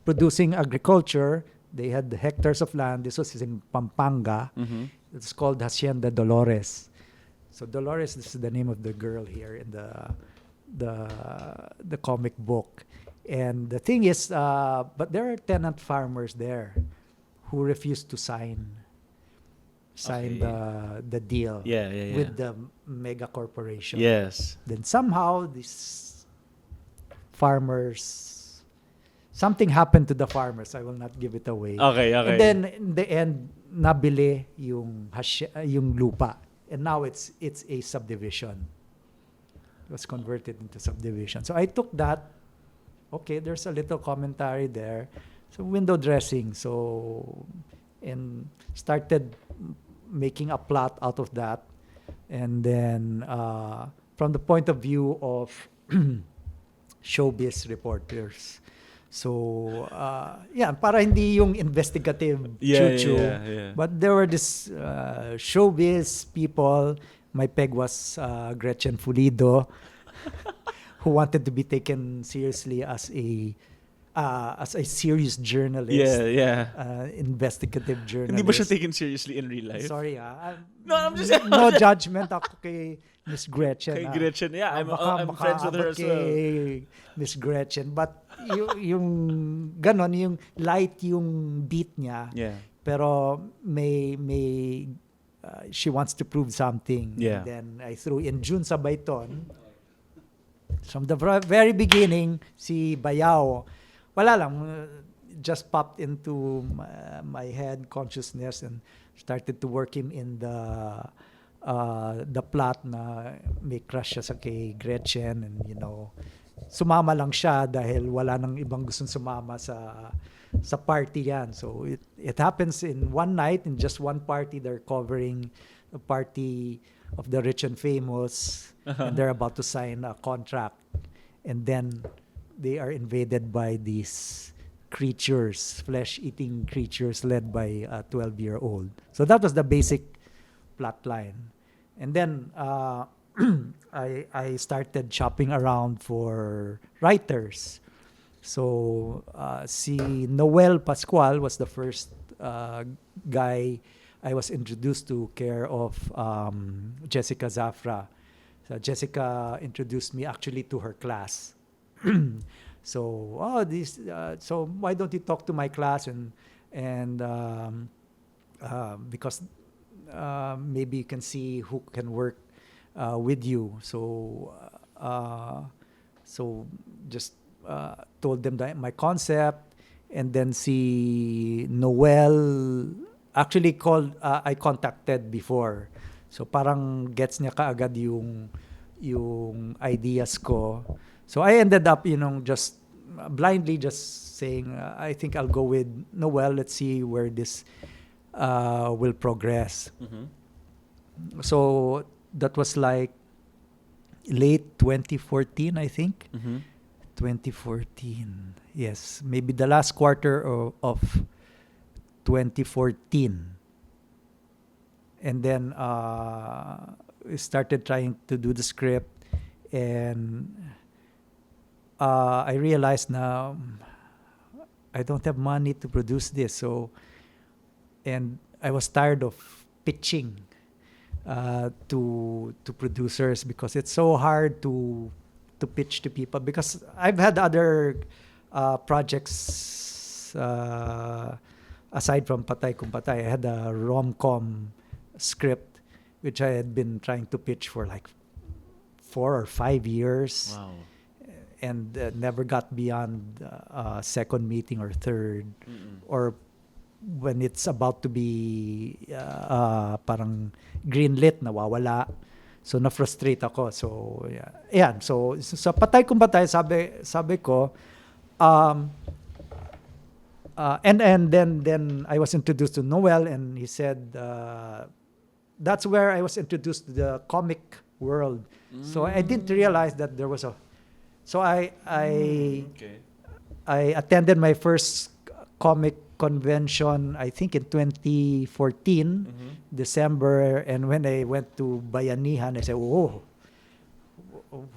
producing agriculture. They had the hectares of land. This was in Pampanga. Mm-hmm. It's called Hacienda Dolores. So Dolores, this is the name of the girl here in the comic book. And the thing is, but there are tenant farmers there who refused to sign Okay. the deal Yeah. with the mega corporation. Yes. Then somehow these farmers, something happened to the farmers. I will not give it away. Okay. And then in the end, nabili yung lupa, and now it's a subdivision. It was converted into subdivision. So I took that. Okay, there's a little commentary there. So window dressing. So, and started making a plot out of that. And then from the point of view of showbiz reporters. So, para hindi yung investigative chuchu. Yeah. But there were this showbiz people. My peg was Gretchen Pulido, who wanted to be taken seriously as a serious journalist. Yeah. Investigative journalist. Hindi ba siya taken seriously in real life? Sorry, No, I'm just no judgment ako kay Miss Gretchen. Kay Gretchen, yeah. I'm friends with her as well. Kay Miss Gretchen. But yung ganon, yung light yung beat niya. Yeah. Pero may she wants to prove something. Yeah. And then I threw in June Sabayton. From the very beginning, si Bayao, wala lang, just popped into my head, consciousness, and started to work him in the plot na may crush siya sa kay Gretchen, and sumama lang siya dahil wala nang ibang gustong sumama sa party yan. So it happens in one night, in just one party. They're covering a party of the rich and famous, and they're about to sign a contract, and then they are invaded by these creatures, flesh-eating creatures led by a 12-year-old. So that was the basic plot line. And then I started shopping around for writers. So si Noel Pascual was the first guy I was introduced to, care of Jessica Zafra. So Jessica introduced me actually to her class. So so why don't you talk to my class, and because maybe you can see who can work with you. So just told them my concept, and then si Noel actually I contacted before. So parang gets niya kaagad yung ideas ko. So I ended up, just blindly just saying, I think I'll go with Noel. Let's see where this will progress. Mm-hmm. So that was like late 2014, I think. Mm-hmm. 2014. Yes, maybe the last quarter of 2014. And then we started trying to do the script, and I realized now I don't have money to produce this. So, and I was tired of pitching to producers, because it's so hard to pitch to people. Because I've had other projects aside from Patay Kung Patay. I had a rom-com script which I had been trying to pitch for like 4 or 5 years. Wow. And never got beyond second meeting or third. Mm-mm. Or when it's about to be parang greenlit, nawawala. So na-frustrate ako. So yeah. So sa Patay Kung Patay, sabi ko, and then I was introduced to Noel, and he said that's where I was introduced to the comic world. So I didn't realize that there was a. So I attended my first comic convention, I think in 2014, December, and when I went to Bayanihan, I said, "Oh,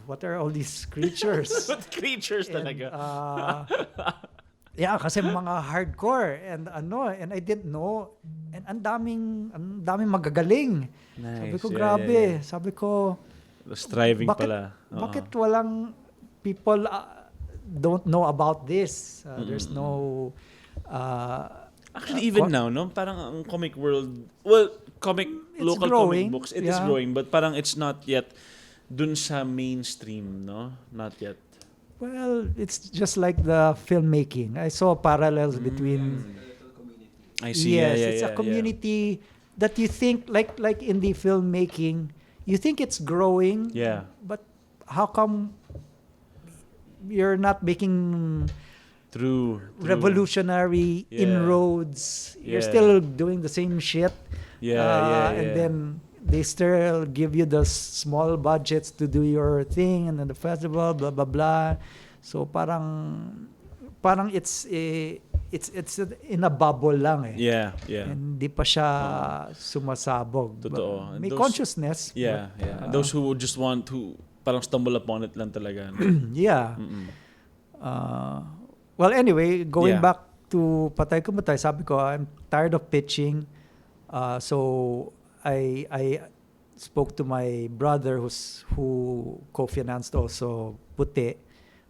what are all these creatures?" What creatures talaga? Yeah, kasi mga hardcore and I didn't know, and ang daming magagaling. Nice. Sabi ko, Yeah, grabe. yeah, yeah. Sabi ko, Striving pala. bakit walang people don't know about this? There's no actually even now, no? Parang ang comic world, well, local growing. comic books, it is growing, but parang it's not yet dun sa mainstream, no? Not yet. Well, it's just like the filmmaking. I saw parallels between. I see. Yes, Yeah, it's a community that you think like in the filmmaking, you think it's growing. Yeah. But how come you're not making True. revolutionary inroads? You're Yeah. still doing the same shit. Yeah. And then they still give you the small budgets to do your thing, and then the festival, blah blah blah. So parang it's in a bubble lang eh. Yeah. Hindi pa siya sumasabog. Totoo. But may Those- consciousness. Yeah. but, Those who just want to parang stumble upon it lang talaga. No? yeah. Mm-mm. Well, anyway, going Yeah. back to Patay Kung Patay, sabi ko, I'm tired of pitching. So I spoke to my brother who co-financed also Puti,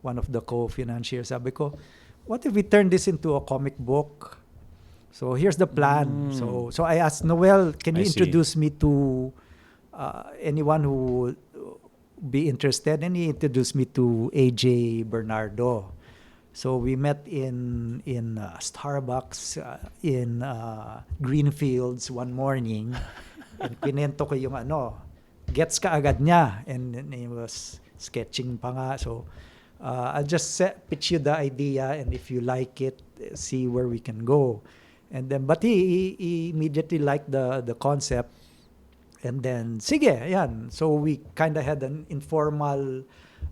one of the co-financiers. Sabi ko, what if we turn this into a comic book? So here's the plan. So I asked Noel, can you I see. introduce me to anyone who would be interested? And he introduced me to AJ Bernardo. So we met in Starbucks in Greenfields one morning. And kinento ko yung gets ka agad niya. And he was sketching pa nga. So I'll just pitch you the idea, and if you like it, see where we can go. And then, but he immediately liked the concept. And then, sige, yan. So we kind of had an informal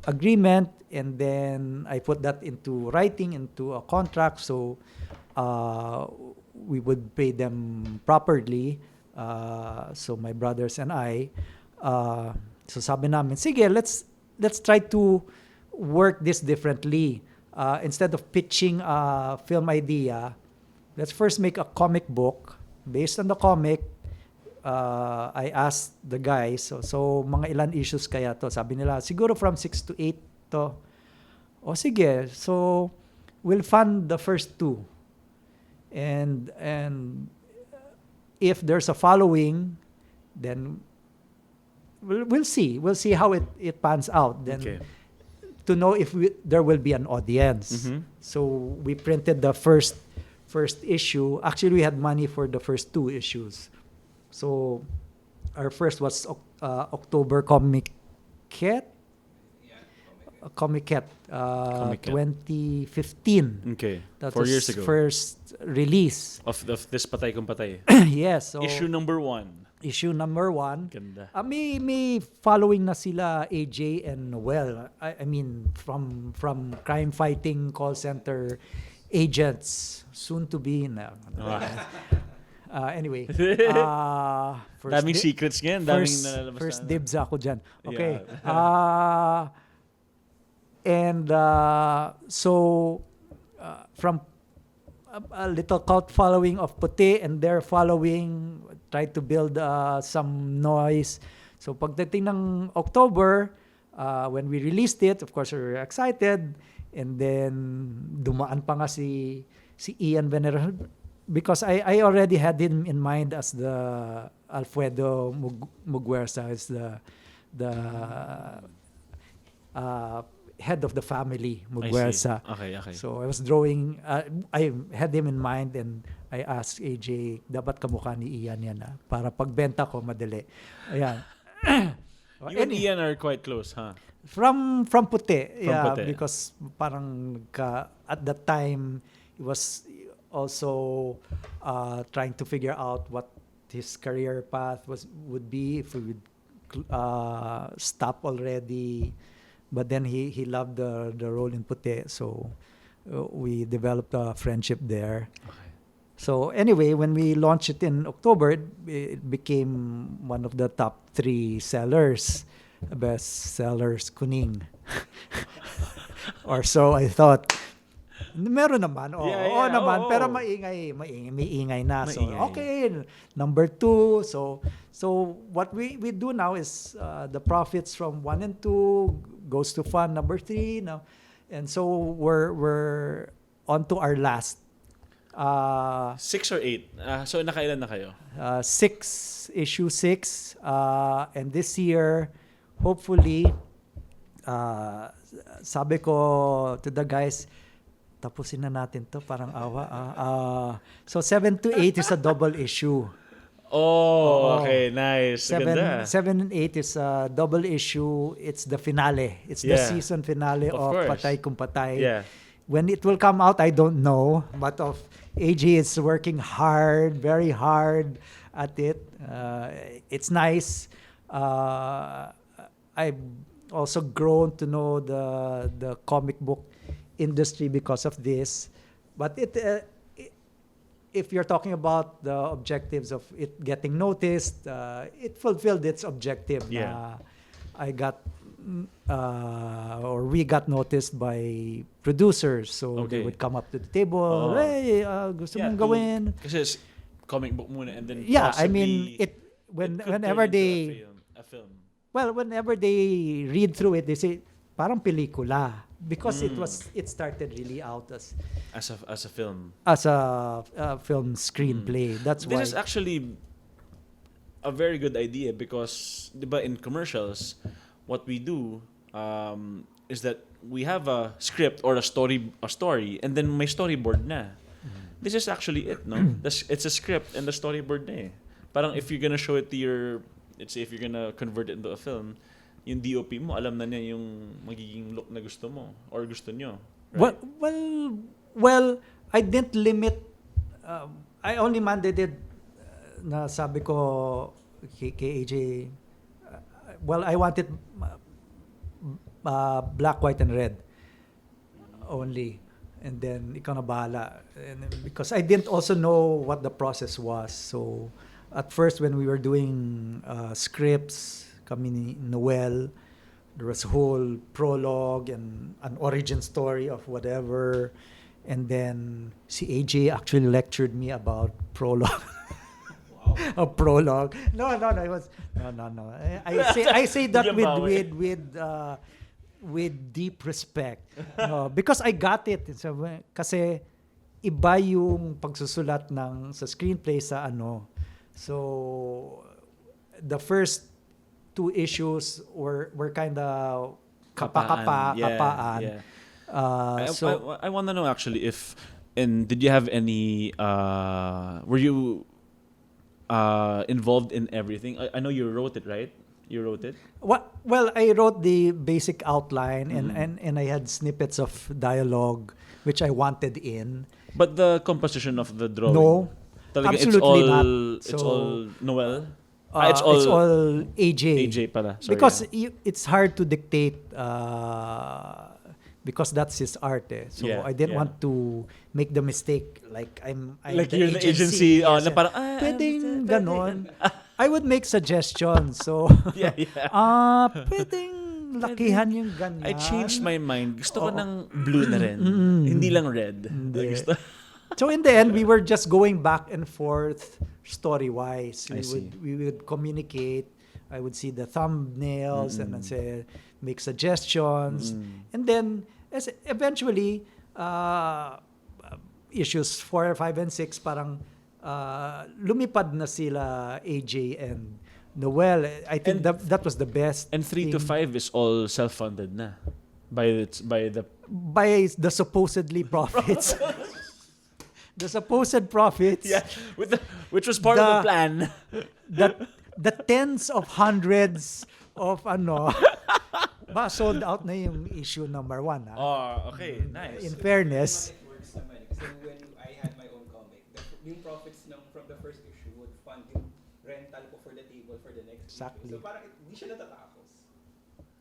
agreement, and then I put that into writing, into a contract, so we would pay them properly. So my brothers and I, so sabi namin, sige, let's try to work this differently. Instead of pitching a film idea, let's first make a comic book. Based on the comic, I asked the guys, so mga ilan issues kaya to? Sabi nila, siguro from 6 to 8 to. O sige, so we'll fund the first 2. And if there's a following, then we'll see. We'll see how it pans out. Then to know if there will be an audience. Mm-hmm. So we printed the first issue. Actually, we had money for the first 2 issues. So our first was October Comiket. Comiket 2015. Okay. That 4 was years ago. First release. Of this Patay Kung Patay. Yes. So Issue number 1. Issue number 1. Ganda. May following na sila AJ and Noel. I mean from crime fighting call center agents, soon to be na. Anyway, daming secrets ngayon, daming nalalabas. First dibs ako dyan. Okay. Yeah. And so from a little cult following of Puti and their following, tried to build some noise. So pagdating ng October, when we released it, of course we were excited, and then dumaan pa nga si Ian Venero, because I already had him in mind as the Alfredo Muguerza, as the head of the family, Muguerza. Okay. So I was drawing, I had him in mind, and I asked AJ, dapat kamukha ni Ian yan para pagbenta ko madali. Ayan. You and Ian are quite close, huh? From Puti. Puti. Because parang at that time, he was also trying to figure out what his career path would be, if we would stop already. But then he loved the role in Puti, so we developed a friendship there. Okay. So anyway, when we launched it in October, it became one of the top 3 sellers, best sellers, kuning. Or so I thought. Meron naman, oo naman, pero may ingay na. So okay, number 2. So what we do now is the profits from 1 and 2 goes to fund number 3 now, and so we're on to our last 6 or 8. So nakailan na kayo? 6, issue 6, and this year hopefully sabi ko to the guys, tapusin na natin to, parang awa. So 7 to 8 is a double issue. Oh, okay, nice. 7 and 8 is a double issue. It's the finale. It's the season finale of Patay Kung Patay. Yeah. When it will come out, I don't know. But AJ is working hard, very hard at it. It's nice. I've also grown to know the comic book industry because of this. But if you're talking about the objectives of it getting noticed, it fulfilled its objective. Yeah. I got or we got noticed by producers, so they would come up to the table. Hey, gusto mong gawin? Kasi it's comic book muna, and then I mean whenever they a film. Well, whenever they read through it, they say parang pelikula, because it started really out as a film. As a film screenplay. That's why this is actually a very good idea, because diba, in commercials, what we do is that we have a script or a story, and then may storyboard na. This is actually it, no? It's a script and the storyboard na eh. Parang if you're gonna show it to your, let's say if you're gonna convert it into a film, yung DOP mo, alam na niya yung magiging look na gusto mo or gusto nyo. Right? Well, I didn't limit. I only mandated na sabi ko kay AJ, well, I wanted black, white, and red only. And then, ikaw na bahala. And because I didn't also know what the process was. So, at first, when we were doing scripts, kami ni Noel, there was a whole prologue and an origin story of whatever. And then, si AJ actually lectured me about prologue. A prologue. No. It was no. I say that with deep respect. No, because I got it. So, kasi iba yung pagsusulat sa screenplay sa ano. So the first 2 issues were kind of kapaan. Yeah. I want to know actually did you have any were you involved in everything? I know you wrote it, right? You wrote it? Well, I wrote the basic outline and I had snippets of dialogue which I wanted in. But the composition of the drawing? No, talaga, absolutely not. It's all Noel? It's all AJ. AJ pala. Sorry, because it's hard to dictate because that's his art. So I didn't want to make the mistake like I'm like the you're agency. the agency. Na parang, pwedeng ganon. I would make suggestions. So, pwedeng lakihan yung ganyan. I changed my mind. Gusto ko ng blue na rin. Hindi lang red. Gusto. So in the end, we were just going back and forth story-wise. We would communicate. I would see the thumbnails and then say, make suggestions. And then, eventually, issues 4, 5, and 6, parang lumipad na sila AJ and Noel. I think that was the best. And 3 to 5 is all self-funded na by the supposedly profits. The supposed profits. Yeah, which was part of the plan. The tens of hundreds of sold out na yung issue number 1. Oh, okay, nice. In fairness. So when I had my own comic, yung profits from the first issue would fund yung rental ko for the table for the next issue. So parang hindi siya natatapos.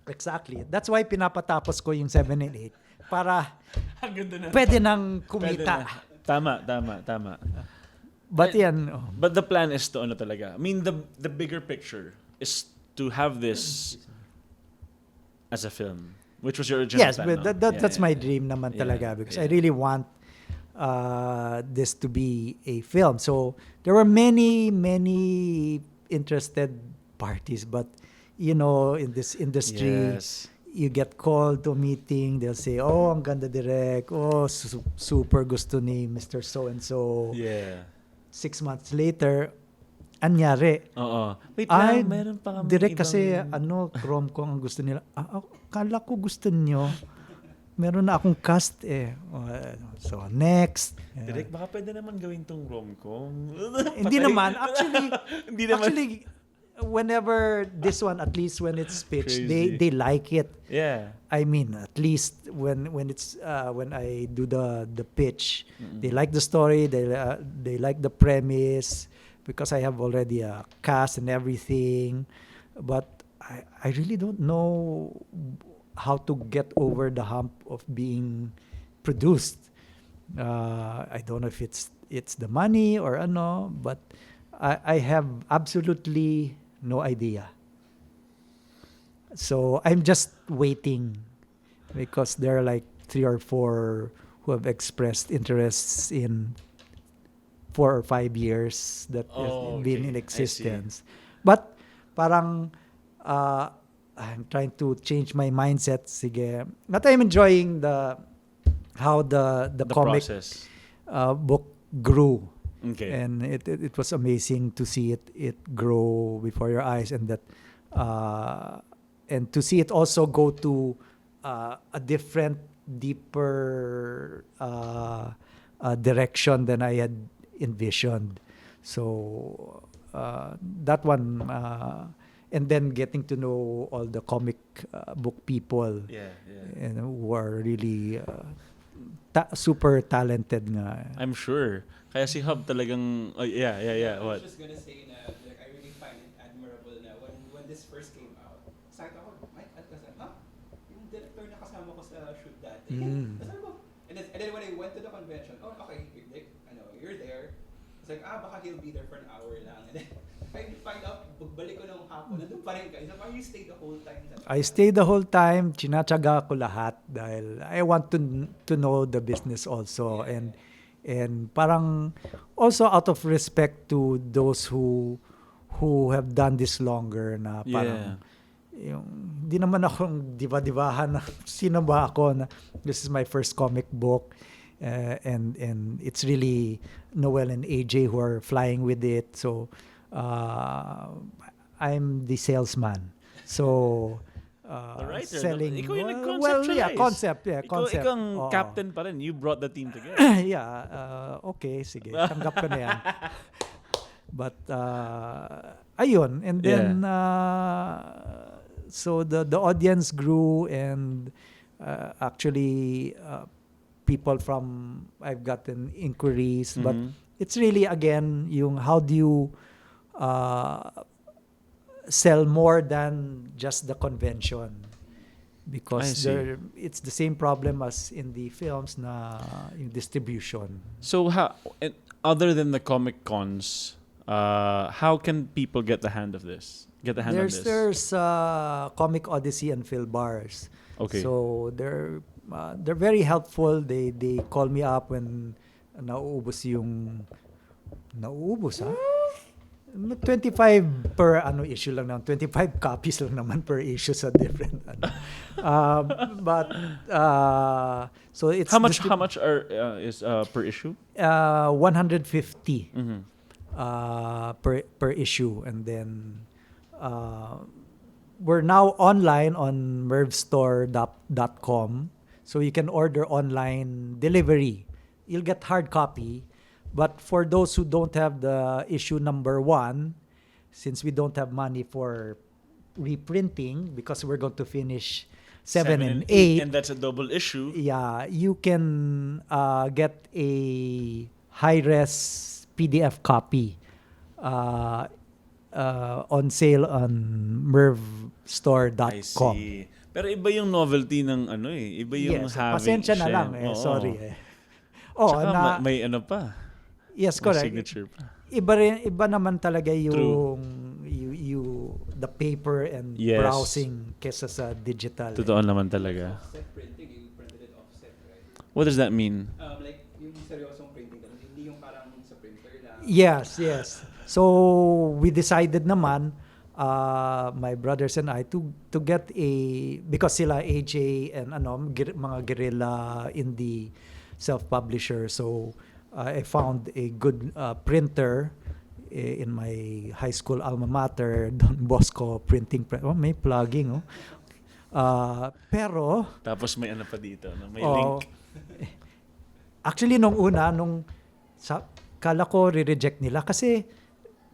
Exactly. That's why pinapatapos ko yung 7 and 8 para pwede nang kumita. Tama. But But the plan is to talaga. I mean, the bigger picture is to have this as a film, which was your original plan. Yes, but that's my dream naman talaga because I really want this to be a film. So there were many interested parties, but in this industry, you get called to a meeting, they'll say, oh, ang ganda Direk, oh, super gusto ni Mr. So-and-so. Yeah. 6 months later, anyari. Wait lang, meron pa kami Direk kasi, Chrome ko ang gusto nila. Kala ko gusto nyo. Meron na akong cast So, next. Direk, baka pwede naman gawin tong rom-com. Hindi naman. Actually, whenever this one, at least when it's pitched, they like it. Yeah. I mean, at least when it's when I do the pitch, they like the story, they like the premise because I have already a cast and everything, but I really don't know how to get over the hump of being produced. I don't know if it's the money or but I have absolutely no idea. So I'm just waiting because there are like 3 or 4 who have expressed interests in 4 or 5 years that have been in existence. But parang I'm trying to change my mindset. Sige. But I'm enjoying how the comic book grew. Okay. And it was amazing to see it grow before your eyes, and that and to see it also go to a different, deeper direction than I had envisioned. So that one, and then getting to know all the comic book people, and who are really super talented nga. I'm sure. Kaya si Hub talagang, I was what? just gonna say na like, I really find it admirable na when this first came out, sakit ako, Mike Alcazaren, yung director na kasama ko sa shoot dati. Sabi ko, and then when I went to the convention, okay, you're there. It's like, baka he'll be there for an hour lang. And then I find out, pagbalik ko ng hapon, nandun pa rin kayo. So, you stayed the whole time? I stayed the whole time. Chinatsaga ko lahat dahil I want to know the business also. And parang also out of respect to those who have done this longer na parang yung di naman akong diba-dibahan na sino ba ako na this is my first comic book, and it's really Noel and AJ who are flying with it. So I'm the salesman. So writer, selling. ikaw yung nag-conceptualize. Well, concept. Ikaw ang captain pa rin. You brought the team together. Okay, sige. Tanggap ko na yan. But, ayun. And then, so the audience grew, and actually, people from, I've gotten inquiries, but it's really, again, yung how do you sell more than just the convention, because it's the same problem as in the films na yung distribution. So other than the comic cons, how can people get a hand on this? There's Comic Odyssey and Phil Bars. Okay. So they're very helpful. They call me up when nauubos ha? 25 per issue lang naman. 25 copies lang naman per issue sa different but so it's how much is per issue? 150 per issue, and then we're now online on mervstore.com, so you can order online delivery. You'll get hard copy. But for those who don't have the issue number 1, since we don't have money for reprinting, because we're going to finish 7 and 8. And that's a double issue. Yeah, you can get a high-res PDF copy on sale on mervstore.com. I see. Pero iba yung novelty ng iba yung having. Pasensya na lang sorry Tsaka may pa. Yes, correct. Signature pa. Iba naman talaga yung the paper and browsing kesa sa digital. Totoo naman talaga. Offset printing, you printed it offset, right? What does that mean? Like yung seryosong printing, hindi yung parang sa printer lang. Yes. So we decided naman, my brothers and I, to get because sila AJ and mga guerrilla indie self-publisher. So I found a good printer in my high school alma mater, Don Bosco Printing Press. May plugging, pero tapos may pa dito, may link. Actually, nung kala ko re-reject nila kasi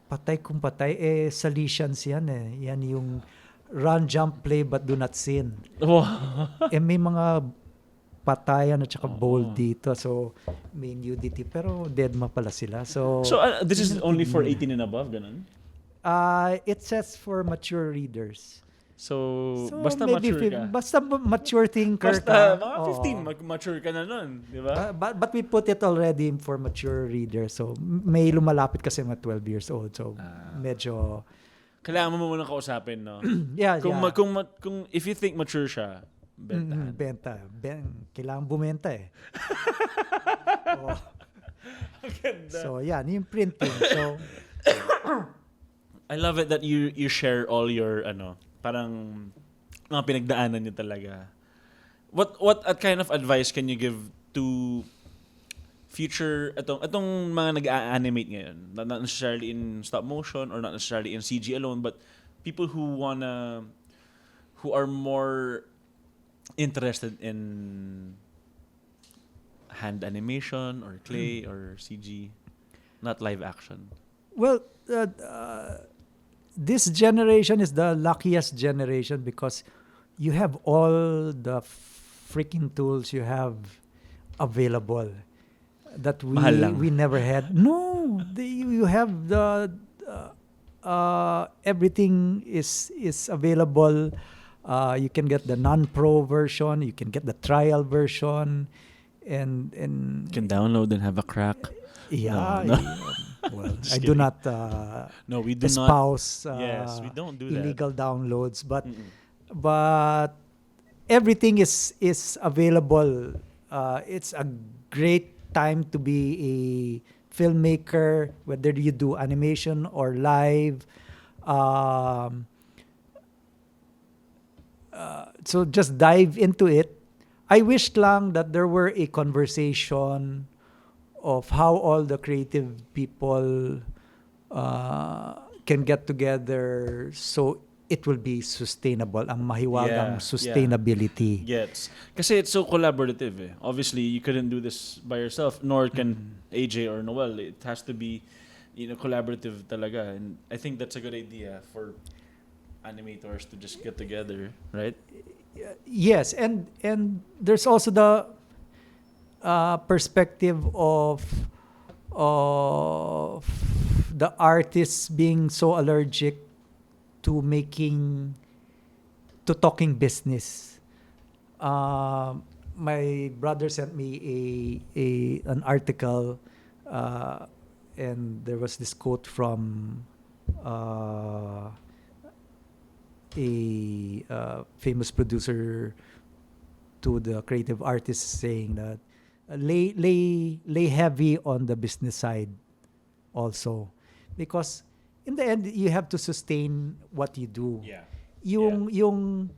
Patay Kung Patay, Salesians yan Yan yung run, jump, play, but do not sin. May mga patayan at saka bold dito. So, may nudity. Pero deadma pala sila. So this is only for 18 and above, ganun? It says for mature readers. So basta mature ka. Basta mature thinker ka. Mga 15, mature ka na nun. Di ba? But we put it already for mature readers. So, may lumalapit kasi mga 12 years old. So, medyo... Kailangan mo muna kausapin, no? Kung if you think mature siya, benta. Kailangan bumenta So, yan. Yung printing. So, I love it that you share all your, parang mga pinagdaanan niyo talaga. What kind of advice can you give to future, itong mga nag-a-animate ngayon? Not necessarily in stop motion or not necessarily in CG alone, but people who are more interested in hand animation or clay or CG, not live action? Well, this generation is the luckiest generation because you have all the freaking tools you have available that Mahal lang. we never had. No, you have the everything is available. You can get the non-pro version. You can get the trial version, and You can download and have a crack. yeah. No. Well, Just I do kidding. not No, we do not. espouse Yes, we don't do that. illegal downloads, but Mm-mm. but everything is available. It's a great time to be a filmmaker, whether you do animation or live. Um, so just dive into it. I wished lang that there were a conversation of how all the creative people can get together so it will be sustainable, ang mahiwagang Yeah, sustainability. Gets. Kasi it's so collaborative eh. Obviously, you couldn't do this by yourself, nor can AJ or Noel. It has to be, collaborative talaga. And I think that's a good idea for animators to just get together, right? Yes, and there's also the perspective of the artists being so allergic to talking business. My brother sent me an article, and there was this quote from a famous producer to the creative artists, saying that lay heavy on the business side also, because in the end you have to sustain what you do. Yeah. Yung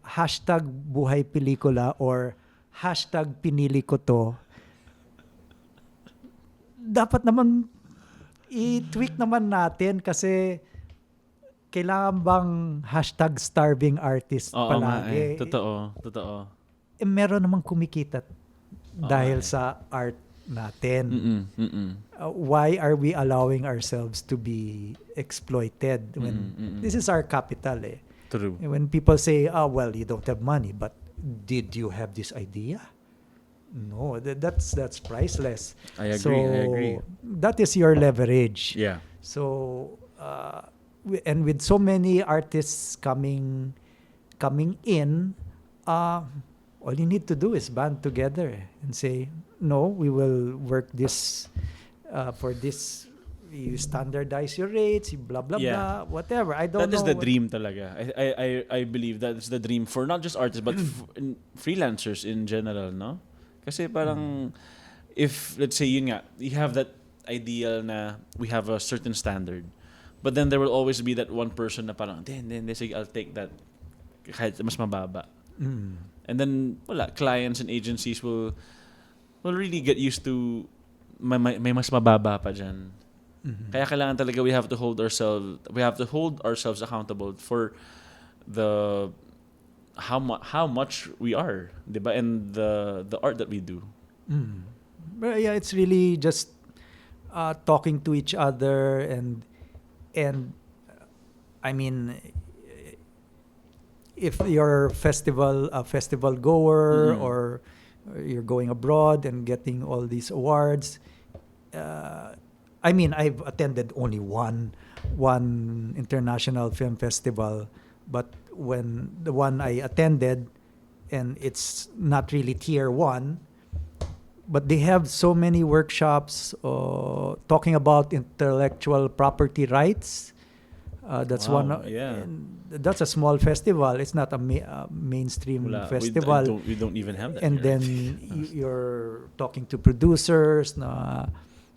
hashtag buhay pelikula or hashtag pinili ko to, dapat naman i-tweak naman natin, kasi kailangan bang hashtag starving artist Oo nga palagi? Totoo. Meron namang kumikita dahil sa art natin. Mm-mm. Why are we allowing ourselves to be exploited when this is our capital eh? True. When people say, well, you don't have money, but did you have this idea? No, that's priceless. I agree. That is your leverage. Yeah. So, and with so many artists coming in, all you need to do is band together and say, no, we will work this for this. You standardize your rates, you blah blah blah, whatever. I don't know. That is the dream talaga. I believe that is the dream for not just artists but freelancers in general, no? Kasi parang if let's say yun nga, you have that ideal na we have a certain standard, but then there will always be that one person na parang then sige, I'll take that kahit mas mababa. And then clients and agencies will really get used to may mas mababa pa dyan. Kaya kailangan talaga we have to hold ourselves accountable for the how much we are, diba? And the art that we do. But yeah, it's really just talking to each other and I mean, if you're a festival goer or you're going abroad and getting all these awards, I mean, I've attended only one international film festival, but when the one I attended, and it's not really tier 1, but they have so many workshops talking about intellectual property rights. That's Wow, one. yeah. That's a small festival. It's not a mainstream festival. We don't even have that. And here. then you're talking to producers na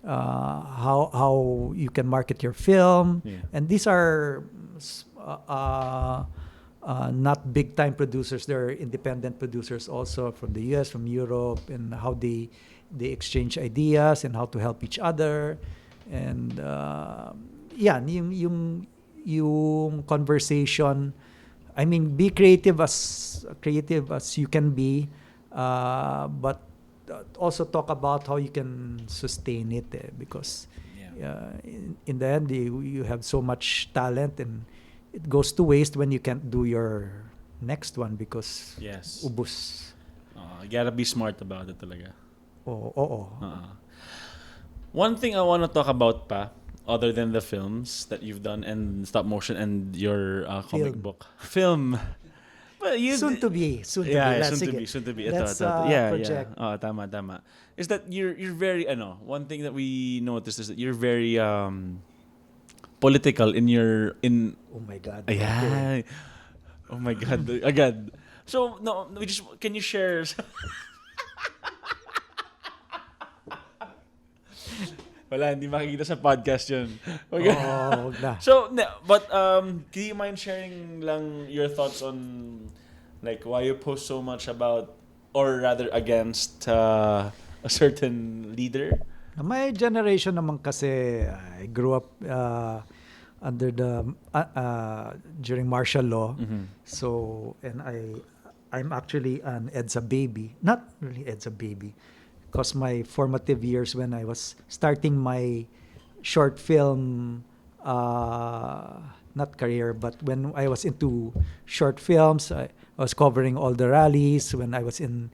how you can market your film. Yeah. And these are not big time producers. They're independent producers also from the US, from Europe, and how they exchange ideas and how to help each other. And yung conversation I mean, be creative as you can be, but also talk about how you can sustain it, because in the end you have so much talent and it goes to waste when you can't do your next one because Yes. ubus. You gotta be smart about it talaga. Oo. One thing I want to talk about pa, other than the films that you've done and stop motion and your comic Film. book. Film. But Soon to be. soon to be. Let's project. Oh, tama. Is that you're very one thing that we noticed is that you're very political in Oh my God. ayan. Oh my God. Agad. So no, can you share Wala, hindi makikita sa podcast yun. Okay. Oh, wag na. So, but do you mind sharing lang your thoughts on like why you post so much about or rather against a certain leader? My generation naman kasi, I grew up under the during martial law. Mm-hmm. So, and I'm actually an EDSA baby. Not really EDSA baby. Because my formative years when I was starting my short film, not career, but when I was into short films, I was covering all the rallies when I was in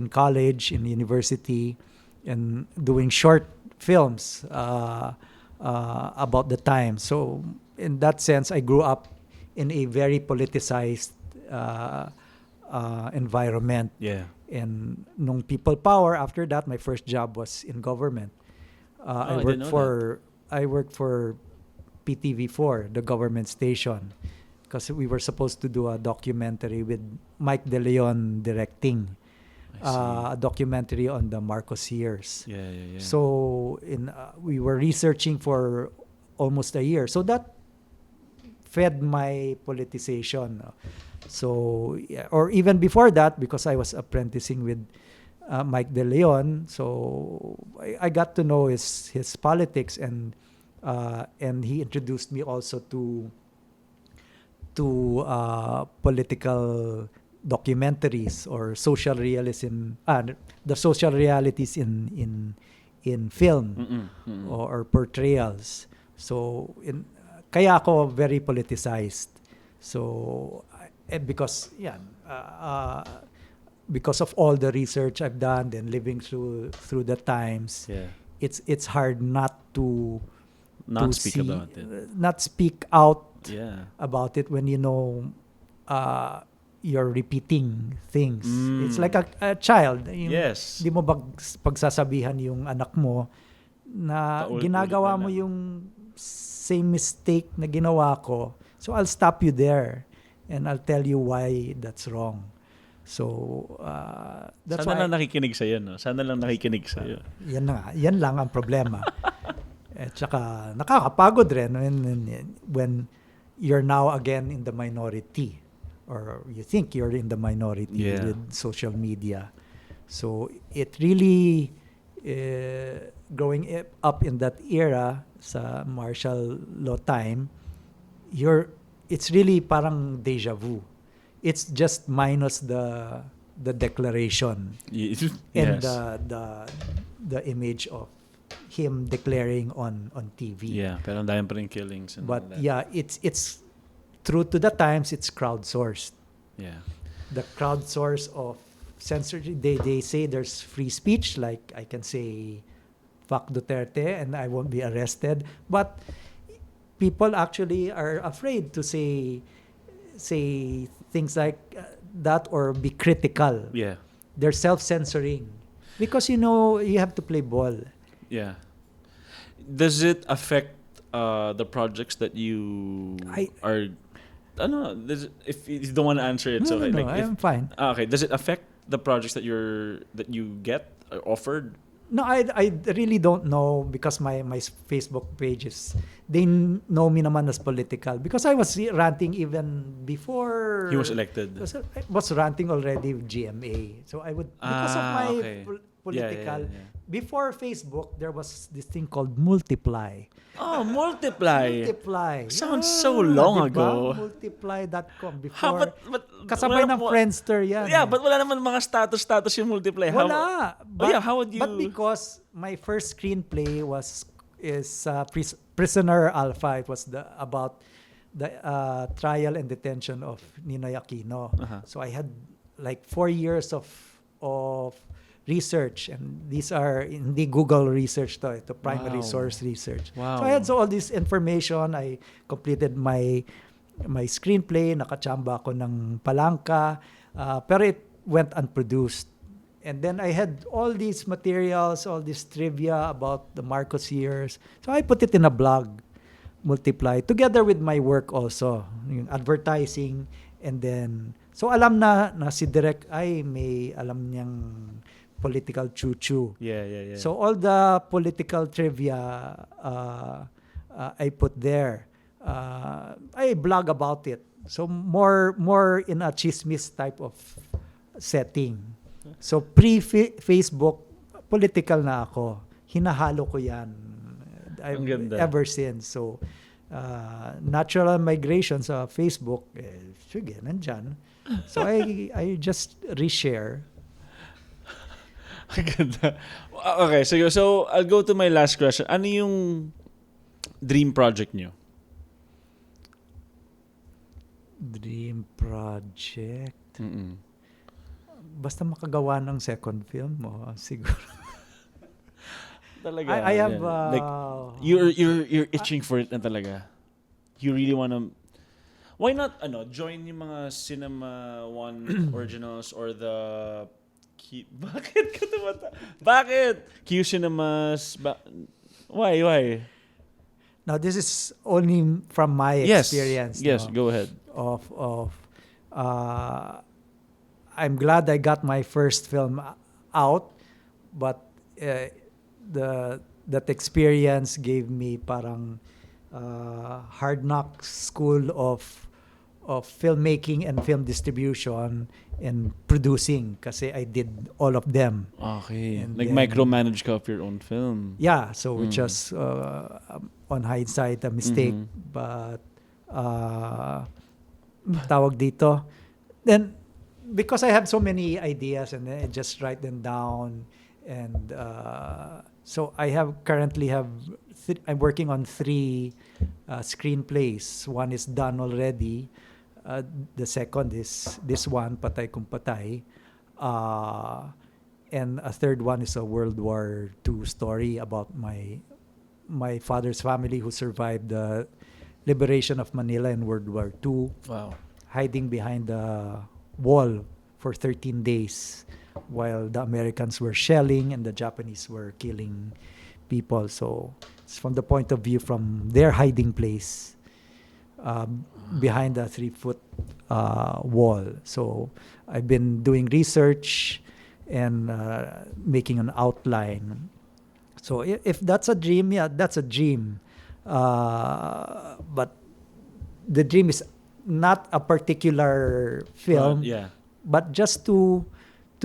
college, in university, and doing short films about the time. So in that sense, I grew up in a very politicized environment. Yeah. And nung people power, after that, my first job was in government. I worked for PTV4, the government station, because we were supposed to do a documentary with Mike De Leon directing, a documentary on the Marcos years. Yeah. So we were researching for almost a year. So that fed my politicization. So, or even before that, because I was apprenticing with Mike De Leon, so I got to know his politics, and he introduced me also to political documentaries or social realism, the social realities in film or portrayals. So kaya ako very politicized. So because of all the research I've done and living through the times, it's hard not to speak out about it when you know you're repeating things. It's like a child. Yes. Di mo pagsasabihan yung anak mo na ginagawa mo yung same mistake na ginawa ko. So I'll stop you there. And I'll tell you why that's wrong. So, that's Sana why... lang nakikinig sa'yo, no? Sana lang nakikinig sa'yo. Yan lang ang problema. At saka, nakakapagod rin when you're now again in the minority. Or you think you're in the minority with social media. So, it really... growing up in that era, sa martial law time, it's really parang deja vu. It's just minus the declaration and the image of him declaring on TV. Yeah, pero ang dami pa rin killings. And But all that. it's true to the times. It's crowdsourced. Yeah. The crowdsource of censorship. They say there's free speech. Like I can say, "Fuck Duterte," and I won't be arrested. But people actually are afraid to say things like that or be critical. Yeah. They're self-censoring because you have to play ball. Yeah. Does it affect the projects that you are? I don't know. If you don't want to answer it, No, so no, like, I'm fine. Okay. Does it affect the projects that you get or offered? No, I really don't know because my Facebook pages, they know me naman as political because I was ranting even before He was elected. I was ranting already with GMA. So I would because of my political. yeah. Before Facebook, there was this thing called Multiply. Oh, Multiply. Multiply. Sounds so long ago. Multiply.com. How, Before, but kasabay wala- ng Friendster yan. Yeah, eh. but wala naman mga status yung Multiply. How- Wala. Oh, yeah, how would you... But because my first screenplay is Prisoner Alpha. It was about the trial and detention of Ninoy Aquino. Uh-huh. So I had like 4 years of research, and these are hindi Google research ito primary Wow. source research. Wow. So I had all this information. I completed my screenplay, nakachamba ako ng palangka, pero it went unproduced. And then I had all these materials, all this trivia about the Marcos years. So I put it in a blog, Multiply, together with my work also, yung advertising. And then, so alam na si Direk ay may alam niyang political chuchu. Yeah. So all the political trivia I put there. I blog about it. So more in a chismis type of setting. So pre-Facebook, political na ako. Hinahalo ko yan. Ang ganda. Ever since. So natural migration sa Facebook, sige, nandyan. So I just reshare. Ang ganda. Okay, so I'll go to my last question. Ano yung dream project nyo? Dream project? Mm-mm. Basta makagawa ng second film mo, siguro. Talaga. I have yeah. Like you're itching for it na talaga. You really wanna. Why not join yung mga Cinema One originals or the bakit ka tumata? Bakit? Q Cinemas. Why? Now this is only from my experience. Yes, no? go ahead. I'm glad I got my first film out, but that experience gave me parang hard knock school of filmmaking and film distribution and producing kasi I did all of them. Okay. And Like then, micromanage ka of your own film. Yeah, so which was on hindsight a mistake, but tawag dito. Then because I have so many ideas and I just write them down, and so currently have I'm working on 3 screenplays. One is done already. The second is this one, Patay Kung Patay. And a third one is a World War II story about my father's family who survived the liberation of Manila in World War II. Wow. Hiding behind the wall for 13 days while the Americans were shelling and the Japanese were killing people. So it's from the point of view from their hiding place behind the 3-foot wall. So I've been doing research and making an outline. So if that's a dream, yeah, that's a dream. But the dream is not a particular film, but just to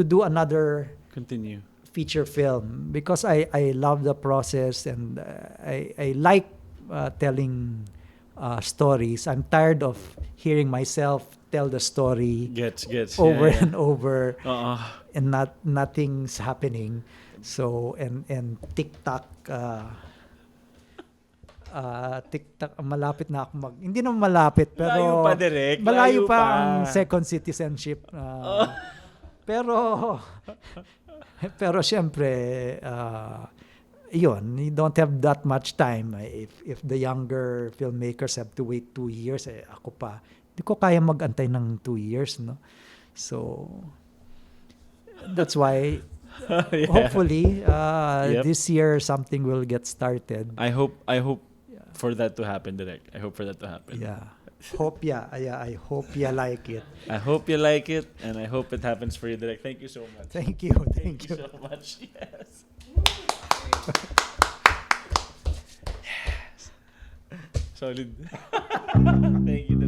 do another Continue. feature film because I love the process and I like telling stories. I'm tired of hearing myself tell the story Gets over and over and and nothing's happening. So and TikTok TikTok malapit na ako hindi naman malapit pero Layo pa, Direk. malayo Layo pa pa. ang second citizenship pero syempre yun, you don't have that much time. If the younger filmmakers have to wait 2 years, ako pa hindi ko kaya magantay ng 2 years, no? So that's why hopefully this year something will get started. I hope for that to happen, Direk. I hope for that to happen. I hope you like it. I hope you like it, and I hope it happens for you, Direk. Thank you so much. Thank you. Thank you so much. Yes. Yes. Solid. Thank you.